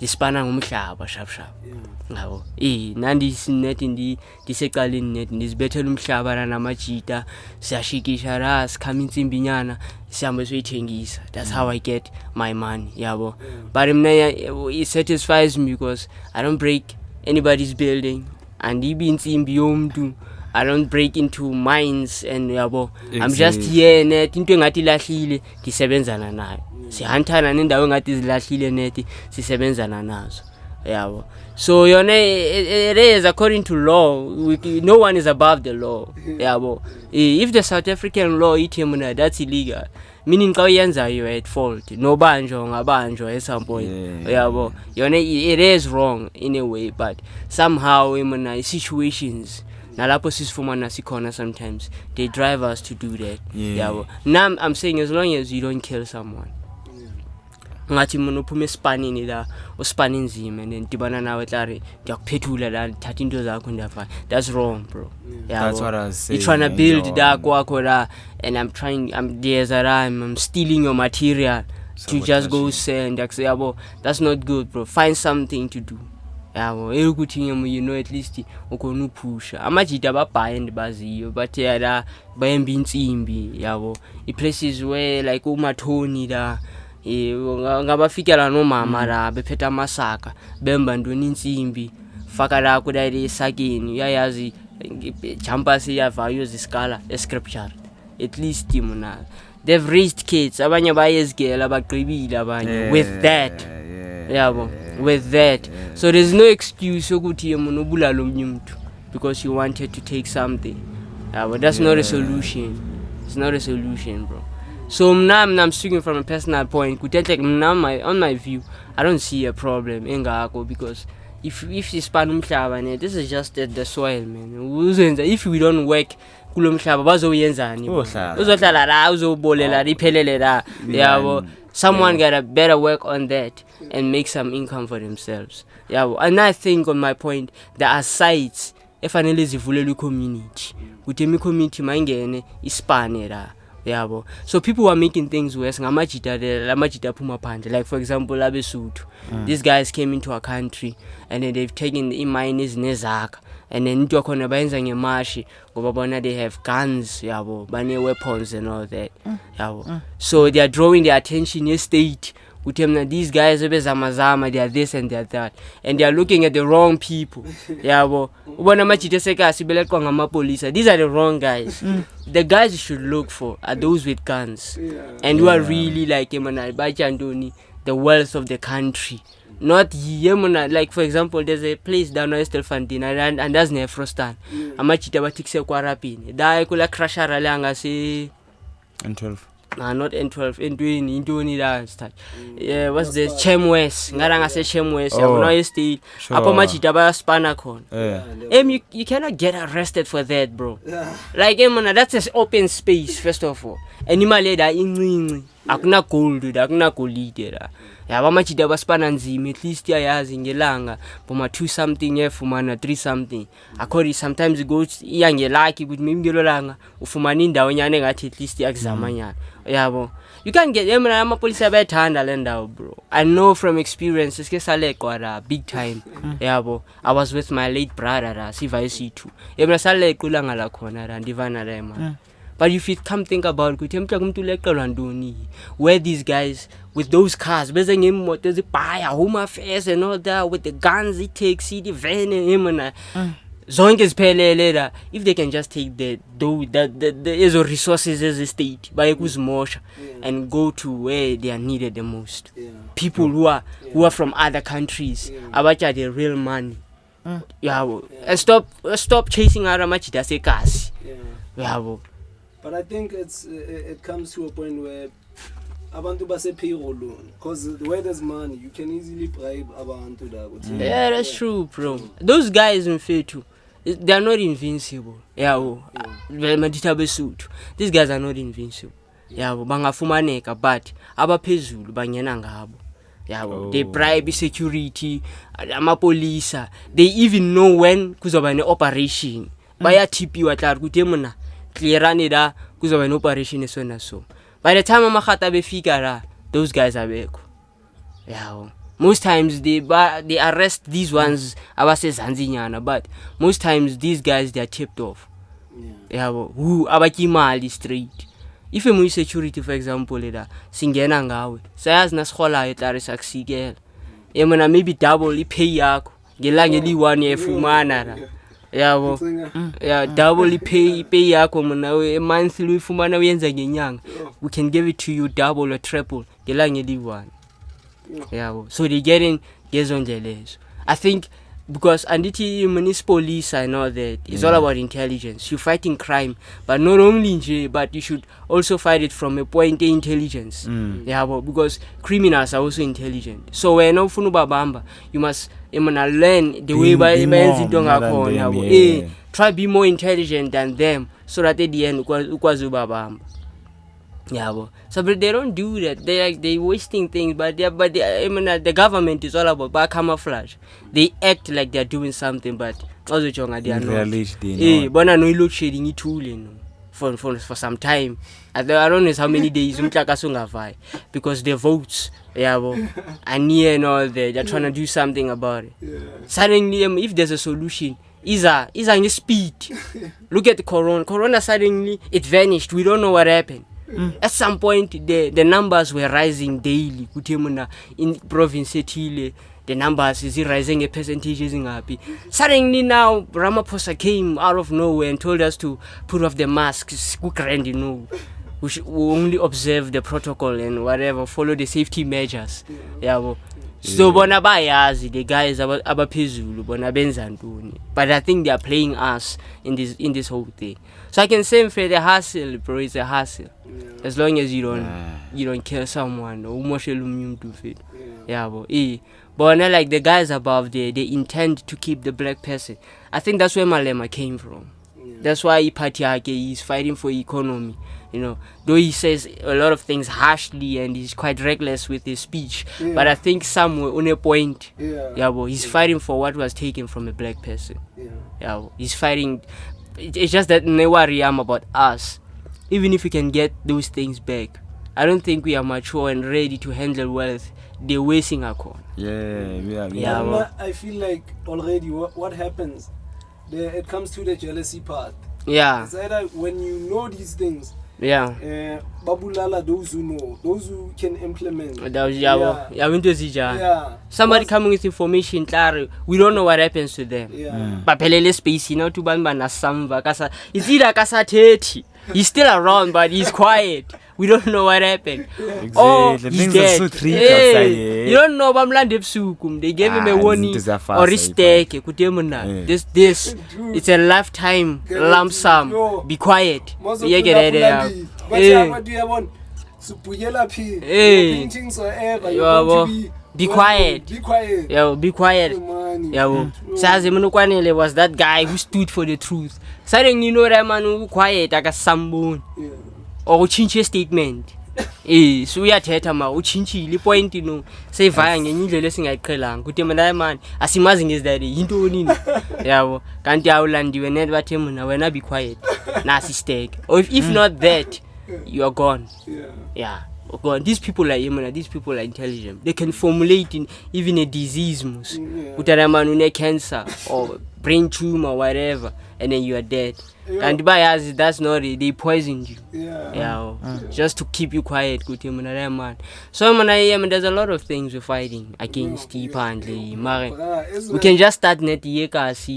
ndispana ngumhlaba sharp ngabo nandi sinet ndiseqaleni net ndizibethela umhlaba la namajita siyashikisha la sikhama insimbi nyana sihambe soyithengisa. That's how I get my money yabo. But it satisfies me because I don't break anybody's building and ibi insimbi yomntu. I don't break into mines and yabo. I'm just here net into engathi lahlile ndisebenzana nayo. Sihantana nendawo engathi zilahlile net sisebenzana nazo. Yabo. So it is according to law. No one is above the law. Yabo. If the South African law ithi that's illegal. Meaning xa uyenza you at fault. No banjo ngabanjo at some point. Yabo. It is wrong in a way, but somehow situations nalapho sisifumana sikhona sometimes they drive us to do that. Yabo. Now I'm saying as long as you don't kill someone. Ngathi mina uphume espanini la uspani nzima and dibana nawe hlari ndiyakuphethula la thatha into zakho ndiyafana. That's wrong, bro. That's what I was saying. You're trying to build that kwakho la and I'm stealing your material to just go sell and yabo. That's not good, bro. Find something to do. Yabo ukuthi at least ukona upusha amajita babhaye ndibaziyo but la bayemba insimbi yabo places where like umathoni la ngabafikela nomama la bephetha amasaka bemba ntoni insimbi faka la kudayile esakeni uyayazi jumpers iyavayo iskala escripture at least they've raised kids abanye bayezigela bagqibile abanye with that yabo with that. So there's no excuse ukuthi umuntu ubulala omnye umuntu because you wanted to take something. But that's not a solution. It's not a solution, bro. So I'm speaking from a personal point. On my view, I don't see a problem engako because if sispan umhlaba this is just the soil, man. If we don't work kulo mhlaba bazoyenzani? Uzohlala la uzobolela riphelele la. Yabo. Someone gotta better work on that and make some income for themselves. Yeah, and I think on my point there are sites efanele zivulelwe community. Kuthi community mangene ispane la. Yeah, so people are making things worse. Ngamajita phuma phandle. Like for example, Abesuthu. These guys came into our country and then they've taken the mines nezaka. And then into akhona bayenza ngemashi ngoba bona they have guns yabo bane weapons and all that yabo. So they are drawing the attention in state with them. These guys ebezamazama, they are this and they are that, and they are looking at the wrong people yabo. Ubona machite sekasi belekwa ngamapolisa. These are the wrong guys. The guys you should look for are those with guns and who are really like the wealth of the country. Not Yemuna, like for example, there's a place down in Stelfontein and that's near Frostan. Amachita batikse kwa rapini. Da kula crusher alanga si N12. Not N12, N20, N20 that start. Yeah, what's this? Chemwes. Ngaranga se Chemwes. No state. Apo machita ba spanakon. You cannot get arrested for that, bro. Like that's an open space first of all. Animal da incinci. Akuna gold, akuna golide da. Yaba machida baspana nzima at least yayazi ngelanga boma 2 something efumana 3 something. According sometimes it goes iyangelaki ukuthi ngelo langa ufumana indawo nyane ngathi at least yakuzama nyana. Yabo. You can't get them amapolisa bayathanda le ndawo, bro. I know from experience iske salekwa big time. Yabo. I was with my late brother Siva C2. Yemna salekula ngala khona ndivana la man. But if you come think about where these guys with those cars, buy a home affairs and all that with the guns it takes, see the van and him and if they can just take the resources as a state by and go to where they are needed the most. People who are from other countries about the real money. And stop chasing out much that's a cars. But I think it comes to a point where abantu base payroll loan, because where there's money you can easily bribe abantu da. Yeah, that's true, bro. Those guys in fair too. They are not invincible. These guys are not invincible. Bangafumaneka but abaphezulu banyana ngabo. They bribe security, amapolisa. They even know when kuzoba ne operation. Baya tipi watla ukuthi mna clearane da kuzoba ne operation so. By the time amakhata befika those guys are beko. Most times they arrest these ones abasezanzinyana, but most times these guys, they are tipped off. Who abakimali straight. If you security, for example, singena ngawe sayazi nasikhola etlare sakusikela yemana maybe double pay yakho ngelanga eli1 yefumana la yabo double pay yakho mna monthly uyifumana uyenza ngenyanga, we can give it to you double or triple ngelanga eli1 yabo. So they getting ngezondlelezo. I think because andithi municipal police and all that, it's all about intelligence. You're fighting crime, but not only in but you should also fight it from a point of intelligence. Because criminals are also intelligent. So when you babamba, you must learn the way by try be more intelligent than them, so that at the end ukwazi babamba. So but they don't do that. They wasting things, but the government is all about camouflage. They act like they're doing something, but also they are not. But no load shedding it for some time. I don't know how many days because the votes are near and all that. They're trying to do something about it. Suddenly, if there's a solution, is a speed. Look at the corona suddenly it vanished. We don't know what happened. At some point the numbers were rising daily. In province the numbers is rising, a percentage is happy. Suddenly now Ramaphosa came out of nowhere and told us to put off the masks. We should only observe the protocol and whatever, follow the safety measures. So bona bayazi the guys abaphezulu bona benza ntoni, but I think they are playing us in this whole thing. So I can say for the hustle, bro, it's a hustle. As long as you don't kill someone or but not like the guys above there, they intend to keep the black person. I think that's where Malema came from. That's why Ipatiake is fighting for economy. Though he says a lot of things harshly and he's quite reckless with his speech, but I think somewhere on a point, he's fighting for what was taken from a black person. He's fighting. It's just that they worry about us. Even if we can get those things back, I don't think we are mature and ready to handle wealth. They're wasting our corn. I feel like already what happens, it comes to the jealousy part. It's either when you know these things, babulala those who know, those who can implement. Somebody coming with information, we don't know what happens to them. Papelele space, to ban samba kasa. It's either kasa 30. He's still around, but he's quiet. We don't know what happened. Oh, he's dead. You don't know Bamlandepsukum. They gave him a warning or a stake. This it's a lifetime lump sum. Be quiet. What do you want? Be quiet. Be quiet. Kwanele was that guy who stood for the truth. Suddenly you know that man who quiet like a sambone. Or change a statement. So we are tetama, uchinchi, li point, say vayang and you listening at Krelang. Good man, as imagine is that into Nino. Can't you land you and never tell me when I be quiet. Nasty steak. Or if not that, you are gone. God, these people are human, these people are intelligent. They can formulate even a disease, cancer or brain tumor or whatever, and then you are dead. And by us, that's not it. They poisoned you. Just to keep you quiet. So there's a lot of things we're fighting against. We can just start net at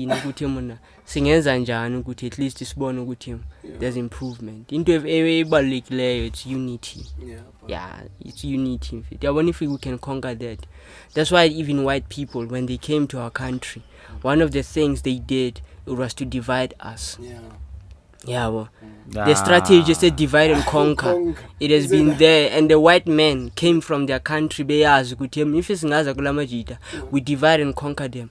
least it's born there's improvement. It's unity. It's unity. I wonder if we can conquer that. That's why even white people, when they came to our country, one of the things they did was to divide us. The strategy is to divide and conquer. It has been there, and the white men came from their country. We divide and conquer them.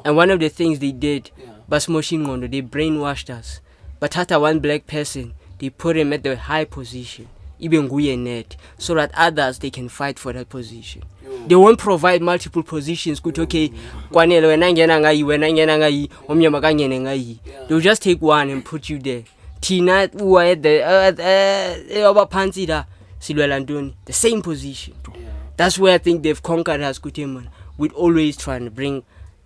And one of the things they did, they brainwashed us. But after one black person, they put him at the high position, even net, so that others they can fight for that position. They won't provide multiple positions. Okay, Kwanele they'll just take one and put you there. Tina who are at the same position. That's where I think they've conquered us. We'd always trying to bring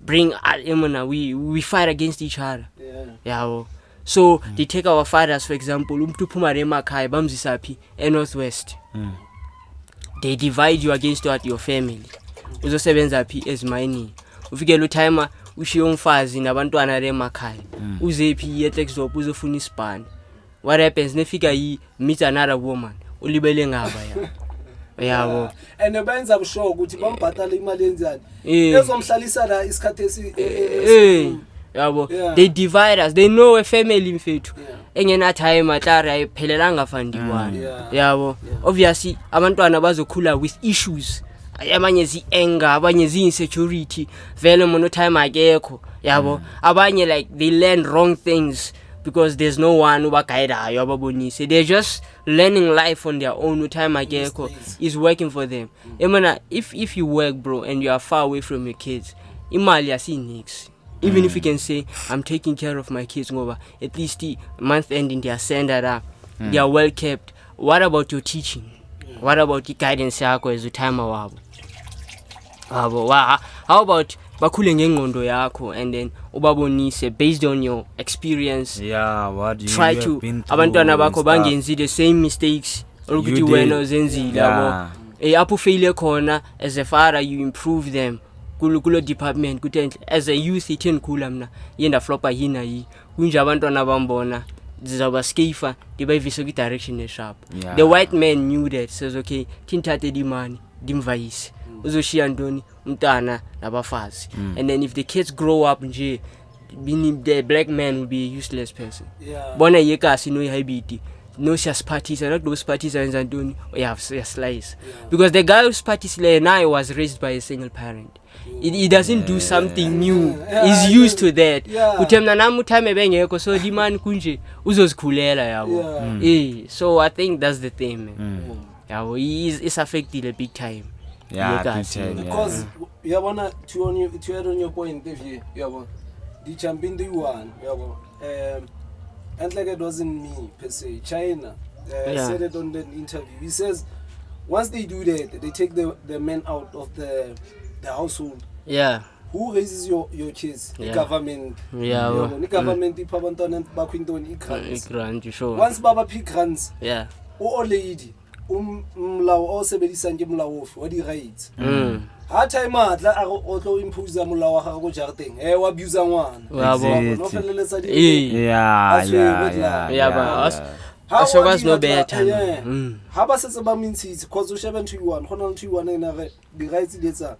we fight against each other. Yeah. So they take our fathers, for example, Northwest. They divide you against your family. Uzosebenza phi ezimine. Ufike lo timer ushiye umfazi nabantwana remakhaya. Uze phi eTextop uzofuna isibhani. What happens nefika meet another woman. Ulibele ngaba ya. Yabo. And benza busho ukuthi bambhatala imali enzani. Ezomhlalisa la isikhathi yabo. They divide us. They know a family mfethu. Engena time atlara iphelelanga fandiwana. Yabo. Obviously abantwana bazokhula with issues. Abanye zi-anger, abanye zi-insecurity, vele mono time akekho, yabo. Abanye like they learn wrong things because there's no one uba guide ayo ababonise. They're just learning life on their own. Time akekho is working for them. If you work, bro, and you are far away from your kids, imali asinix. Even if you can say I'm taking care of my kids over, at least the month ending they are sent they are well kept. What about your teaching? What about the guidance yakho as a time wabo? How about bakhule ngengqondo yakho and then ubabonise based on your experience? Yeah, what you try have to been through abantwana bakho and bangenzi the same mistakes ukuthi wena uzenzile yabo. Apho failure khona as a father you improve them. Kulo department kuthi as a youth itheni khula mina yenda flopper yina yi kunje abantwana bambona zizaba skifa dibayivise ku direction esharp. The white man knew that, says okay tinthathe di money dimvayise uzoshiya ntoni umntana nabafazi. And then if the kids grow up nje the black man will be a useless person. Bona yekasi no habiti no shas parties and those parties and ntoni slice because the guy whose parties now was raised by a single parent. He doesn't do something new. He's used to that. Kutemna namu time bengekho so di man kunje uzozikhulela yabo. So I think that's the thing, man. Yabo is affected a big time. big time, because yabona to add on your point if yabo the champion they won yabo and like it wasn't me per se. China said it on the interview. He says once they do that, they take the men out of the household. Who raises your kids? The government. The government ipabantwana bakwintoni igrants. Once baba pick grants. O lady umlawo osebenzisa nje umlawo wa di rights. Ha time atla a go tlo impose molao wa go jarteng wa abuse ngwana. No feleletsa di. So was no better. Ha ba setse ba mintsi cause o sheba 21 gona 21 ena re di rights letsa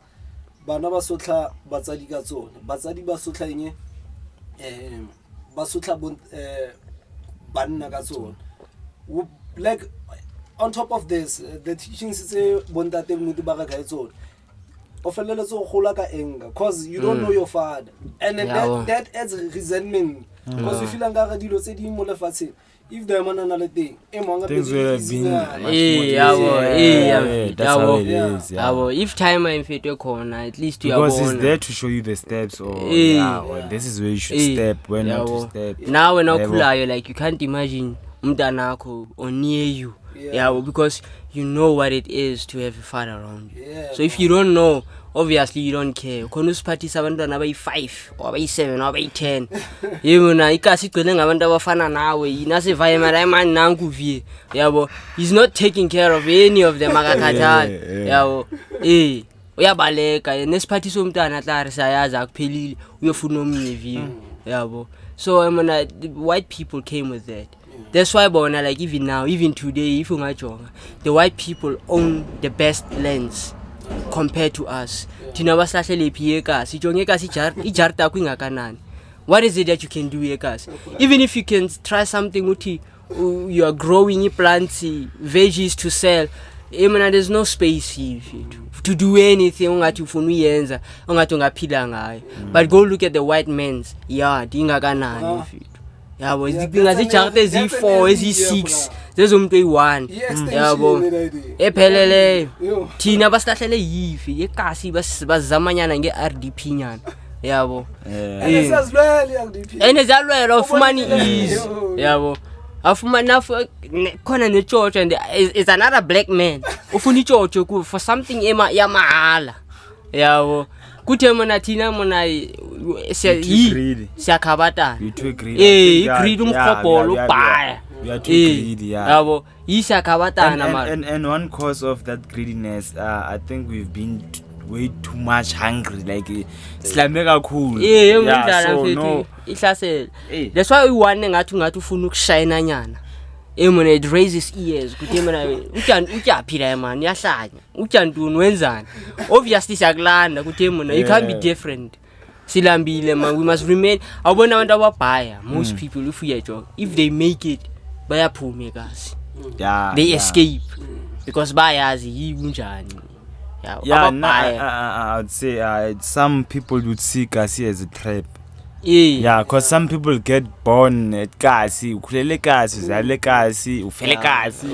bana ba sotla batsadi ka tsone. Batsadi ba sotla eng ba sotla banna ka tsone. Like on top of this, the teachings say bontate mutu ba ga tsone. O feleletsa go gola ka anger cause you don't know your father, and then that adds resentment because you feel like dilo tse di mo lefatsheng. If the man another thing, things would have been that's how it is. If time in fit corner, at least you are because it's there to show you the steps or this is where you should step, when not to step. Now when you're like you can't imagine mdanako or near you. Because you know what it is to have a father around you. So if you don't know, obviously you don't care. Konus party abantwana abayi 5 or abayi 7 or abayi 10. Yena ikasi igcwele ngabantu abafana nawe. Inasivaye mara man nangu vie. Yabo, he's not taking care of any of them akakhathala. Yabo. Uyabaleka nesiphathi somntana tla risayaza akuphelile uyofuna omnye vie. Yabo. So the white people came with that. That's why bona like even now, even today, if ungajonga, the white people own the best lands compared to us. Thina basahlele phi ekasi, jonge ekasi ijarta kwingakanani. What is it that you can do ekasi? Even if you can try something uthi you are growing plants, veggies to sell, there's no space here to do anything ungathi ufuna uyenza, ungathi ungaphila ngayo. But go look at the white man's yard ingakanani mfethu. Yabo zingazijarte zi4 ezi6 zezomuntu eyi1 yabo ephelele thina basihlahlele yifi ekasi basizamanyana ngeRDP nyana yabo esazilwela iRDP enezalwela ufumani ease yabo afumana khona neChurch and is another black man ufuna iChurch ku for something yamahala yabo kuthe mina thina mina siyakhabatana greed umkhobholo ubhaya we are too greedy, yeah. Yabo isiyakhabatana man. And one cause of that greediness, I think we've been way too much hungry, like slameka cool. So no ihlasela. That's why we want ngathi ufuna ukushayina nyana. Emona it raises ears kuthi mina uyaphila man yahlanya utyantuni wenzani obviously siyakulanda kuthi mina you can't be different silambile man. We must remain awubona abantu ababhaya most people if they make it bayaphuma ekhasi they escape because bayazi yikunjani. I would say some people would see kasi as a trap. Because some people get born at kasi, ukhulele kasi, uzale kasi, ufele kasi.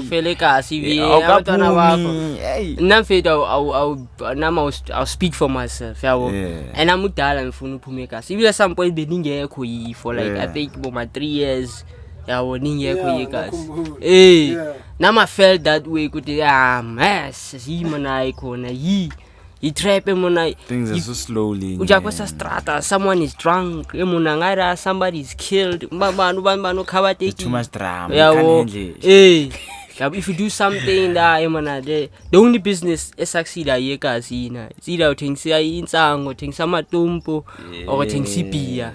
I'll speak for myself. And I'm udala ngifuna uphume kasi. Even at some point beningekho yi for like I think about my 3 years. Ningekho yi kasi. Now I felt that way kuthi mana ikhona yi trap emona things are so slowly. Ujakwesa strata, someone is drunk, emona ngara somebody is killed. Mbano khabate too much drama. If you do something that emona the only business succeed ayekasi ina. It's either uthengisa insango, uthengisa amatumpu or uthengisa beer.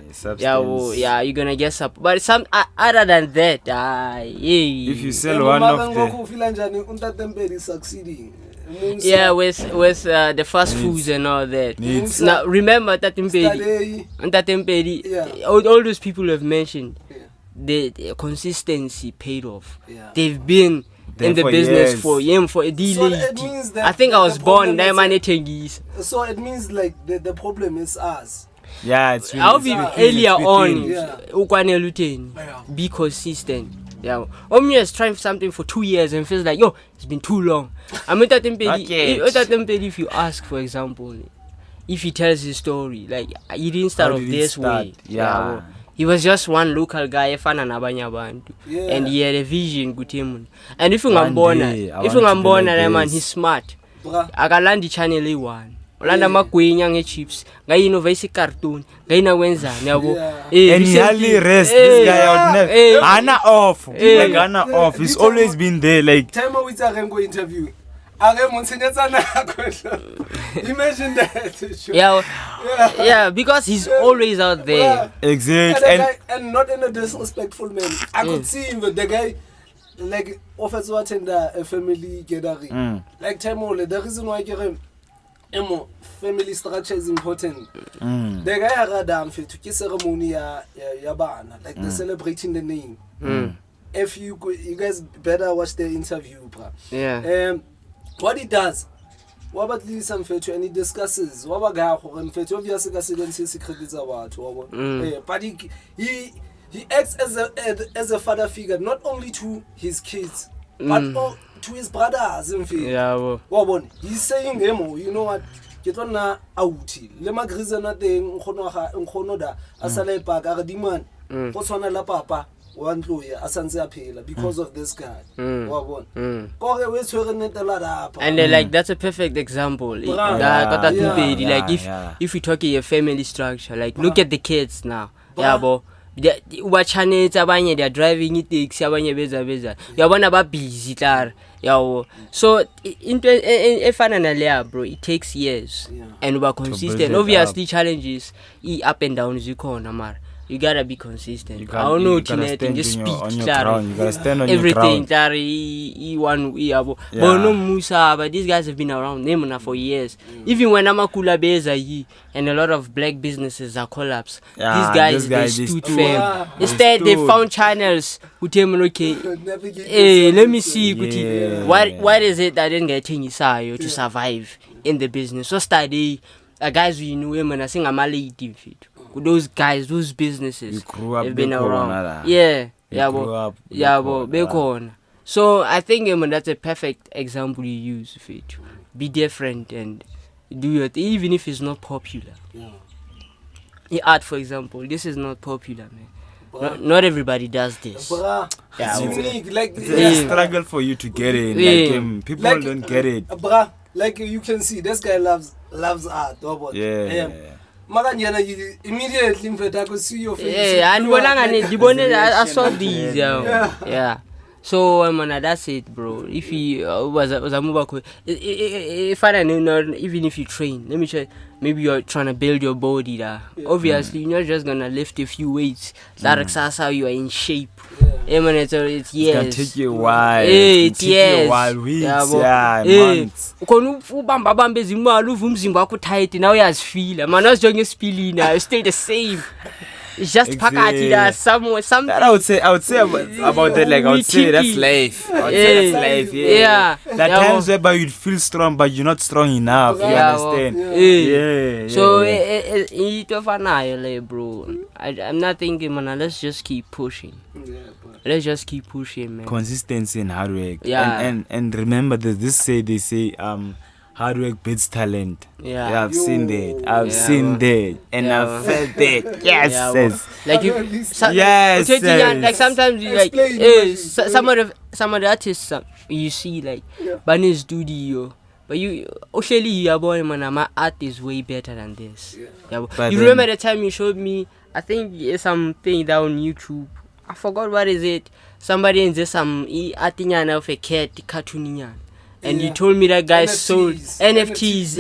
You're gonna get up. But some other than that, if you sell one of the succeeding. With the fast foods and all that. Now remember Tatempedi, all those people have mentioned, the consistency paid off. They've been in the business for a delay. I think I was born so it means like the problem is us. It's really, I'll be earlier on. Be consistent. Omni is trying something for 2 years and feels like it's been too long. I mean if you ask, for example, if he tells his story, like he didn't start off this way. He was just one local guy, and he had a vision good him. And if you're born, man, he's smart. Akalandi channel A1. Olanda makwinya ngechips ngayino vayisi cartoon ngayina wenzani yabo and he hardly rest this guy out never ana off like ana off he's always been there like time we go interview ake monsenyetsana imagine that because he's always out there exactly and not in a disrespectful manner. I could see him the guy like offers to attend a family gathering like time the reason why family structure is important. The guy had done to ceremony bana, like they're celebrating the name. If you guys better watch the interview, bro. What he does, what about this and he discusses what about obviously credits but he acts as a father figure not only to his kids but to his brothers in field. He's saying, you know what? Get on now out. Lema grizana thing, nkhono da asale park agadiman. Posona la papa one lawyer asanze apela because of this guy. And like that's a perfect example. Like if we talk a family structure, like look at the kids now. Ubachanetse abanye they are driving itaxi abanye beza yabona ba busy klar yawo so into efana naleya bro it takes years and uba consistent obviously challenges up and down zikhona mara you gotta be consistent. I don't know just speak klar everything klar one bono musa but these guys have been around them for years even when amakula beza and a lot of black businesses are collapsed. These guys they stood firm. Instead they found channels who tell me okay let me see what is it that didn't get Isayo to survive in the business. So study guys we know him and I sing a lady those guys, those businesses have been around. So I think that's a perfect example you use of it. Be different and do it, even if it's not popular. The art, for example, this is not popular, man. Not everybody does this. Bruh, Yeah, it's unique. Like, It's a struggle for you to get in. People Like, don't get it. bruh, like you can see, this guy loves art. Yeah. Maganyana, immediately I could see your face. Yeah, and when I saw Reaction. these, Yeah. yeah. So man, that's it, bro. If he was a move, if I know, even if you train, let me try. Maybe you're trying to build your body. Obviously, you're not just gonna lift a few weights. That's how you are in shape. Yeah, man, it's It's yes. gonna take you a while. It's take you a while, weeks, months. Ubamba bamba ezimali uvumzimba wakho tight now uyazifila. Man, not doing spilling now, it's still the same. It's just phakathi la somewhere something. That I would say about that, like I would say that's life. I would say that's life. Yeah. There are times whereby you feel strong, but you're not strong enough. You understand? Yeah. So bro. I'm not thinking, man. Let's just keep pushing. Let's just keep pushing, man. Consistency and hard work. Yeah. And remember that they say hard work beats talent. Yeah. I've seen that. I've seen that, and I've felt that. Yes, yes. Like you, yes, like sometimes you like some of the artists you see like Bunny Studio, but you actually you boy man, my art is way better than this. You remember the time you showed me? I think it's something down on YouTube. I forgot what is it. Somebody in this artinya of a cat cartoonian. And you told me that guy sold NFTs.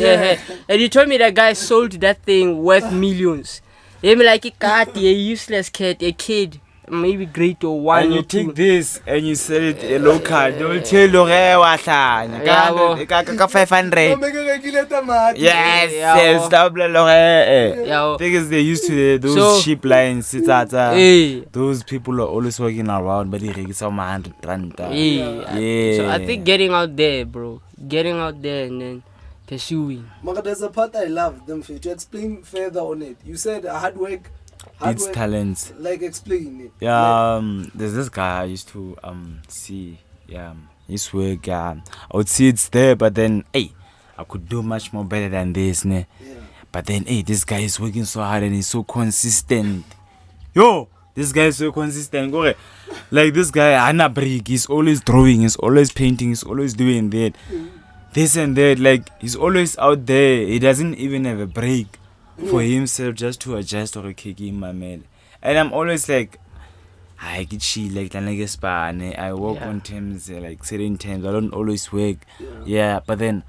And you told me that guy sold that thing worth millions. They be like a cat, a useless cat, a kid, maybe grade or one. And you or two. take this and you sell it a local. They will tell you, hey, what's that? 500. Yes, double. Because they used to those cheap lines. Those people are always walking around, but they get some 100 rand. Yeah. So I think getting out there, bro. Getting out there and then pursuing. Maka, there's a part I love them for. To explain further on it. You said hard work. It's talent. Like explain it. Yeah, there's this guy I used to see. Yeah, his work. I would see it's there, but then I could do much more better than this, ne? Yeah. But then this guy is working so hard and he's so consistent. Yo, this guy is so consistent. Go like this guy, Anna Break. He's always drawing. He's always painting. He's always doing that. This and that. Like he's always out there. He doesn't even have a break for himself just to adjust or kick him, my man. And I'm always like, I get chill, like I work on terms, like certain times. I don't always work. Yeah, but then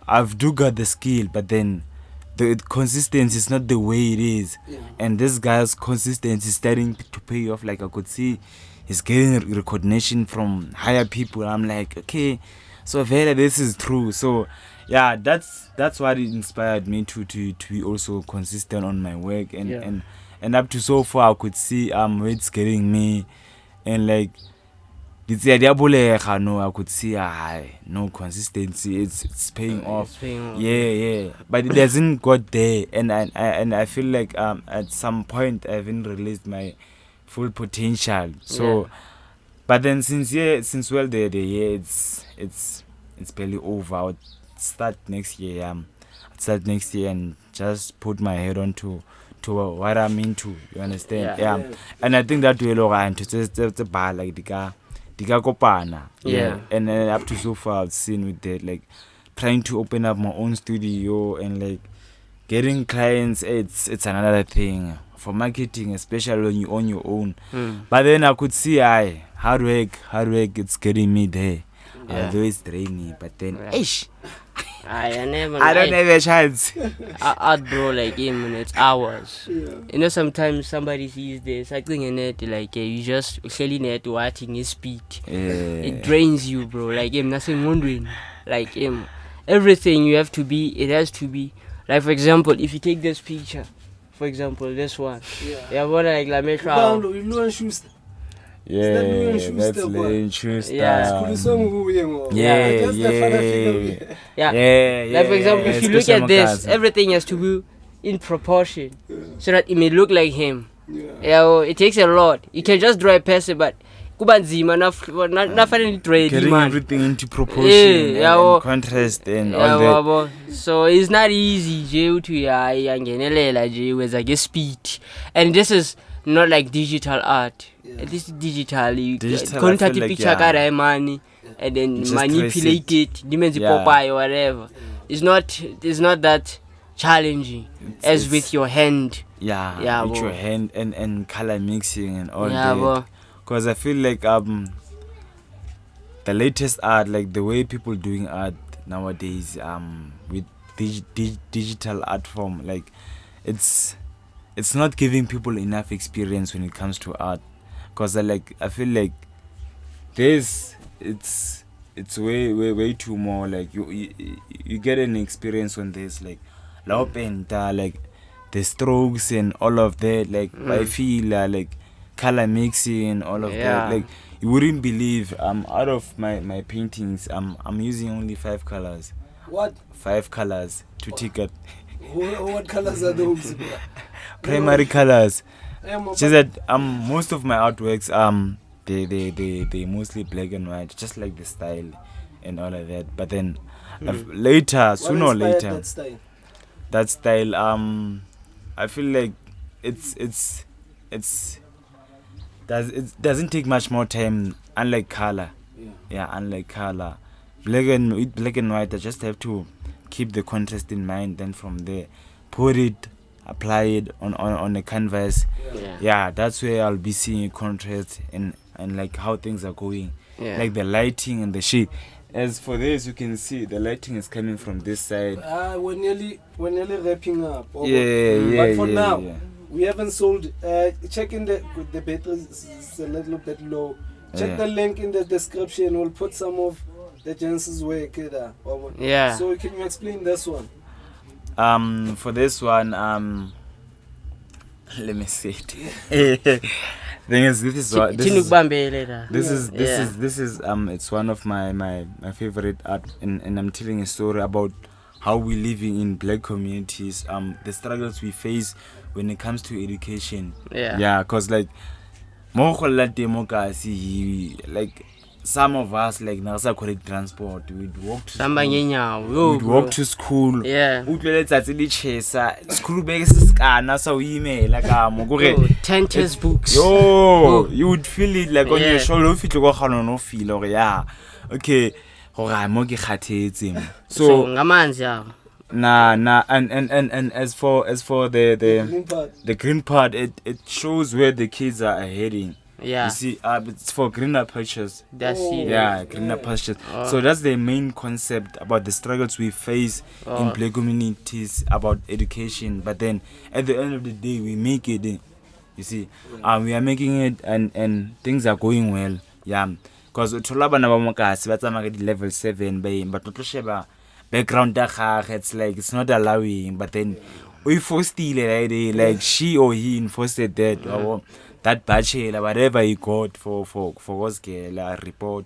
I've do got the skill, but then the consistency is not the way it is. And this guy's consistency is starting to pay off. Like I could see he's getting recognition from higher people. I'm like, okay, so Vela, this is true. So yeah, that's what it inspired me to be also consistent on my work and up to so far I could see where it's getting me, and like I could see no consistency. It's paying off. Yeah. But it hasn't got there, and I feel like at some point I haven't released my full potential. So, but then since the year it's barely over. I'll start next year. And just put my head on to what I'm into. You understand? Yeah. And I think that will align to just the bar like the kopana. Yeah. And up to so far I've seen with that, like trying to open up my own studio and like getting clients. It's another thing for marketing, especially when you own your own. But then I could see hard work. It's getting me there. Although it's draining, but then I don't have a chance. Art, bro, like it's hours. You know, sometimes somebody sees this, I think in it, like you just selling it watching his speed. It drains you, bro. Like nothing wondering. Like everything you have to be. It has to be. Like for example, if you take this picture, for example, this one. Yeah, what like Metro. Yeah, that's Lane Schuster. Yeah. Like for example, if you look at this, everything has to be in proportion so that it may look like him. It takes a lot. You can just draw a person, but getting everything into proportion and contrast and all that. So it's not easy to with speed, and this is not like digital art. Yeah. At least digital, you Digital, I contact feel the like, picture yeah. money and then Just manipulate trace it, dimensi Yeah. Popeye or whatever. It's not that challenging as it's- with your hand. Yeah, Yeah, with your bo. hand and color mixing and all Yeah, bo. that. Because I feel like the latest art, like the way people doing art nowadays, with digital art form, like it's not giving people enough experience when it comes to art. Because I feel like this it's way too more. Like you get an experience on this, like la painter, like the strokes and all of that. Like I feel like color mixing and all of that. Yeah. Like you wouldn't believe out of my paintings I'm using only 5 colors. What? 5 colors to ticket. What colors are those? Primary colors. Yeah, Just that most of my artworks they mostly black and white, just like the style and all of that. But then later, what sooner or inspired later, that style? that style I feel like it doesn't take much more time, unlike color. Yeah, unlike color. Black and white, I just have to keep the contrast in mind, then from there put it, apply it on a canvas. Yeah, that's where I'll be seeing a contrast and like how things are going. Yeah. Like the lighting and the shade. As for this, you can see the lighting is coming from this side. We're nearly wrapping up. Yeah, But for now, yeah. we haven't sold. Check in the battery is a little bit low. Check Yeah. the link in the description. We'll put some of the Jensen's work there. Yeah. So can you explain this one? For this one, let me see it. Thing is, this is what this is it's one of my favorite art, and I'm telling a story about how we living in black communities, the struggles we face when it comes to education. Yeah. Cause like more democracy, like some of us, like nasa correct transport, we'd walk to school. We'd walk to school. Yeah. School bag is scanner, so email like 10 test books. you would feel it like on your Yeah. shoulder. If you go no feel or yeah, okay. So ngamanzi yabo. nah, and as for the Green part. the green part, it shows where the kids are heading. Yeah. You see, it's for greener pastures. That's it. Yeah, greener pastures. So that's the main concept about the struggles we face in black communities about education. But then at the end of the day, we make it. You see, we are making it, and things are going well. Yeah, because utholaba na bamokasi batsamaka level 7 but utlosheba background da gagwe, it's like it's not allowing. But then we forced it, like she or he enforced that. That bachelor, whatever he got for report,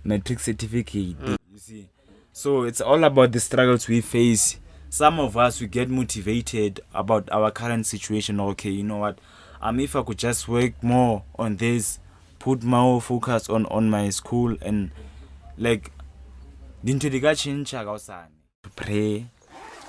matric certificate. You see, so it's all about the struggles we face. Some of us, we get motivated about our current situation. Okay, you know what? If I could just work more on this, put more focus on my school, and like dinto di ka chincha ka osane. Pray,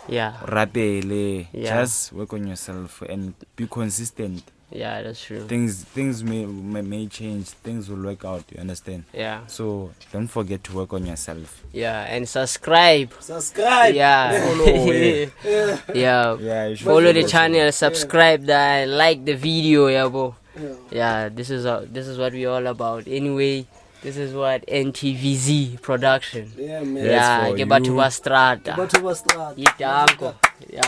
Yeah. rapele, Yeah. just work on yourself and be consistent. Yeah, that's true. Things may change, things will work out, you understand? Yeah. So don't forget to work on yourself. Yeah, and subscribe. Subscribe. Yeah. Follow, yeah. Yeah. Yeah, you should Follow the channel, subscribe that, like the video, yeah, bro. Yeah. Yeah, this is what we're all about. Anyway, this is what NTVZ production. Yeah, man. Yes, Yeah, for get back to you. Strata. But to us, Yeah.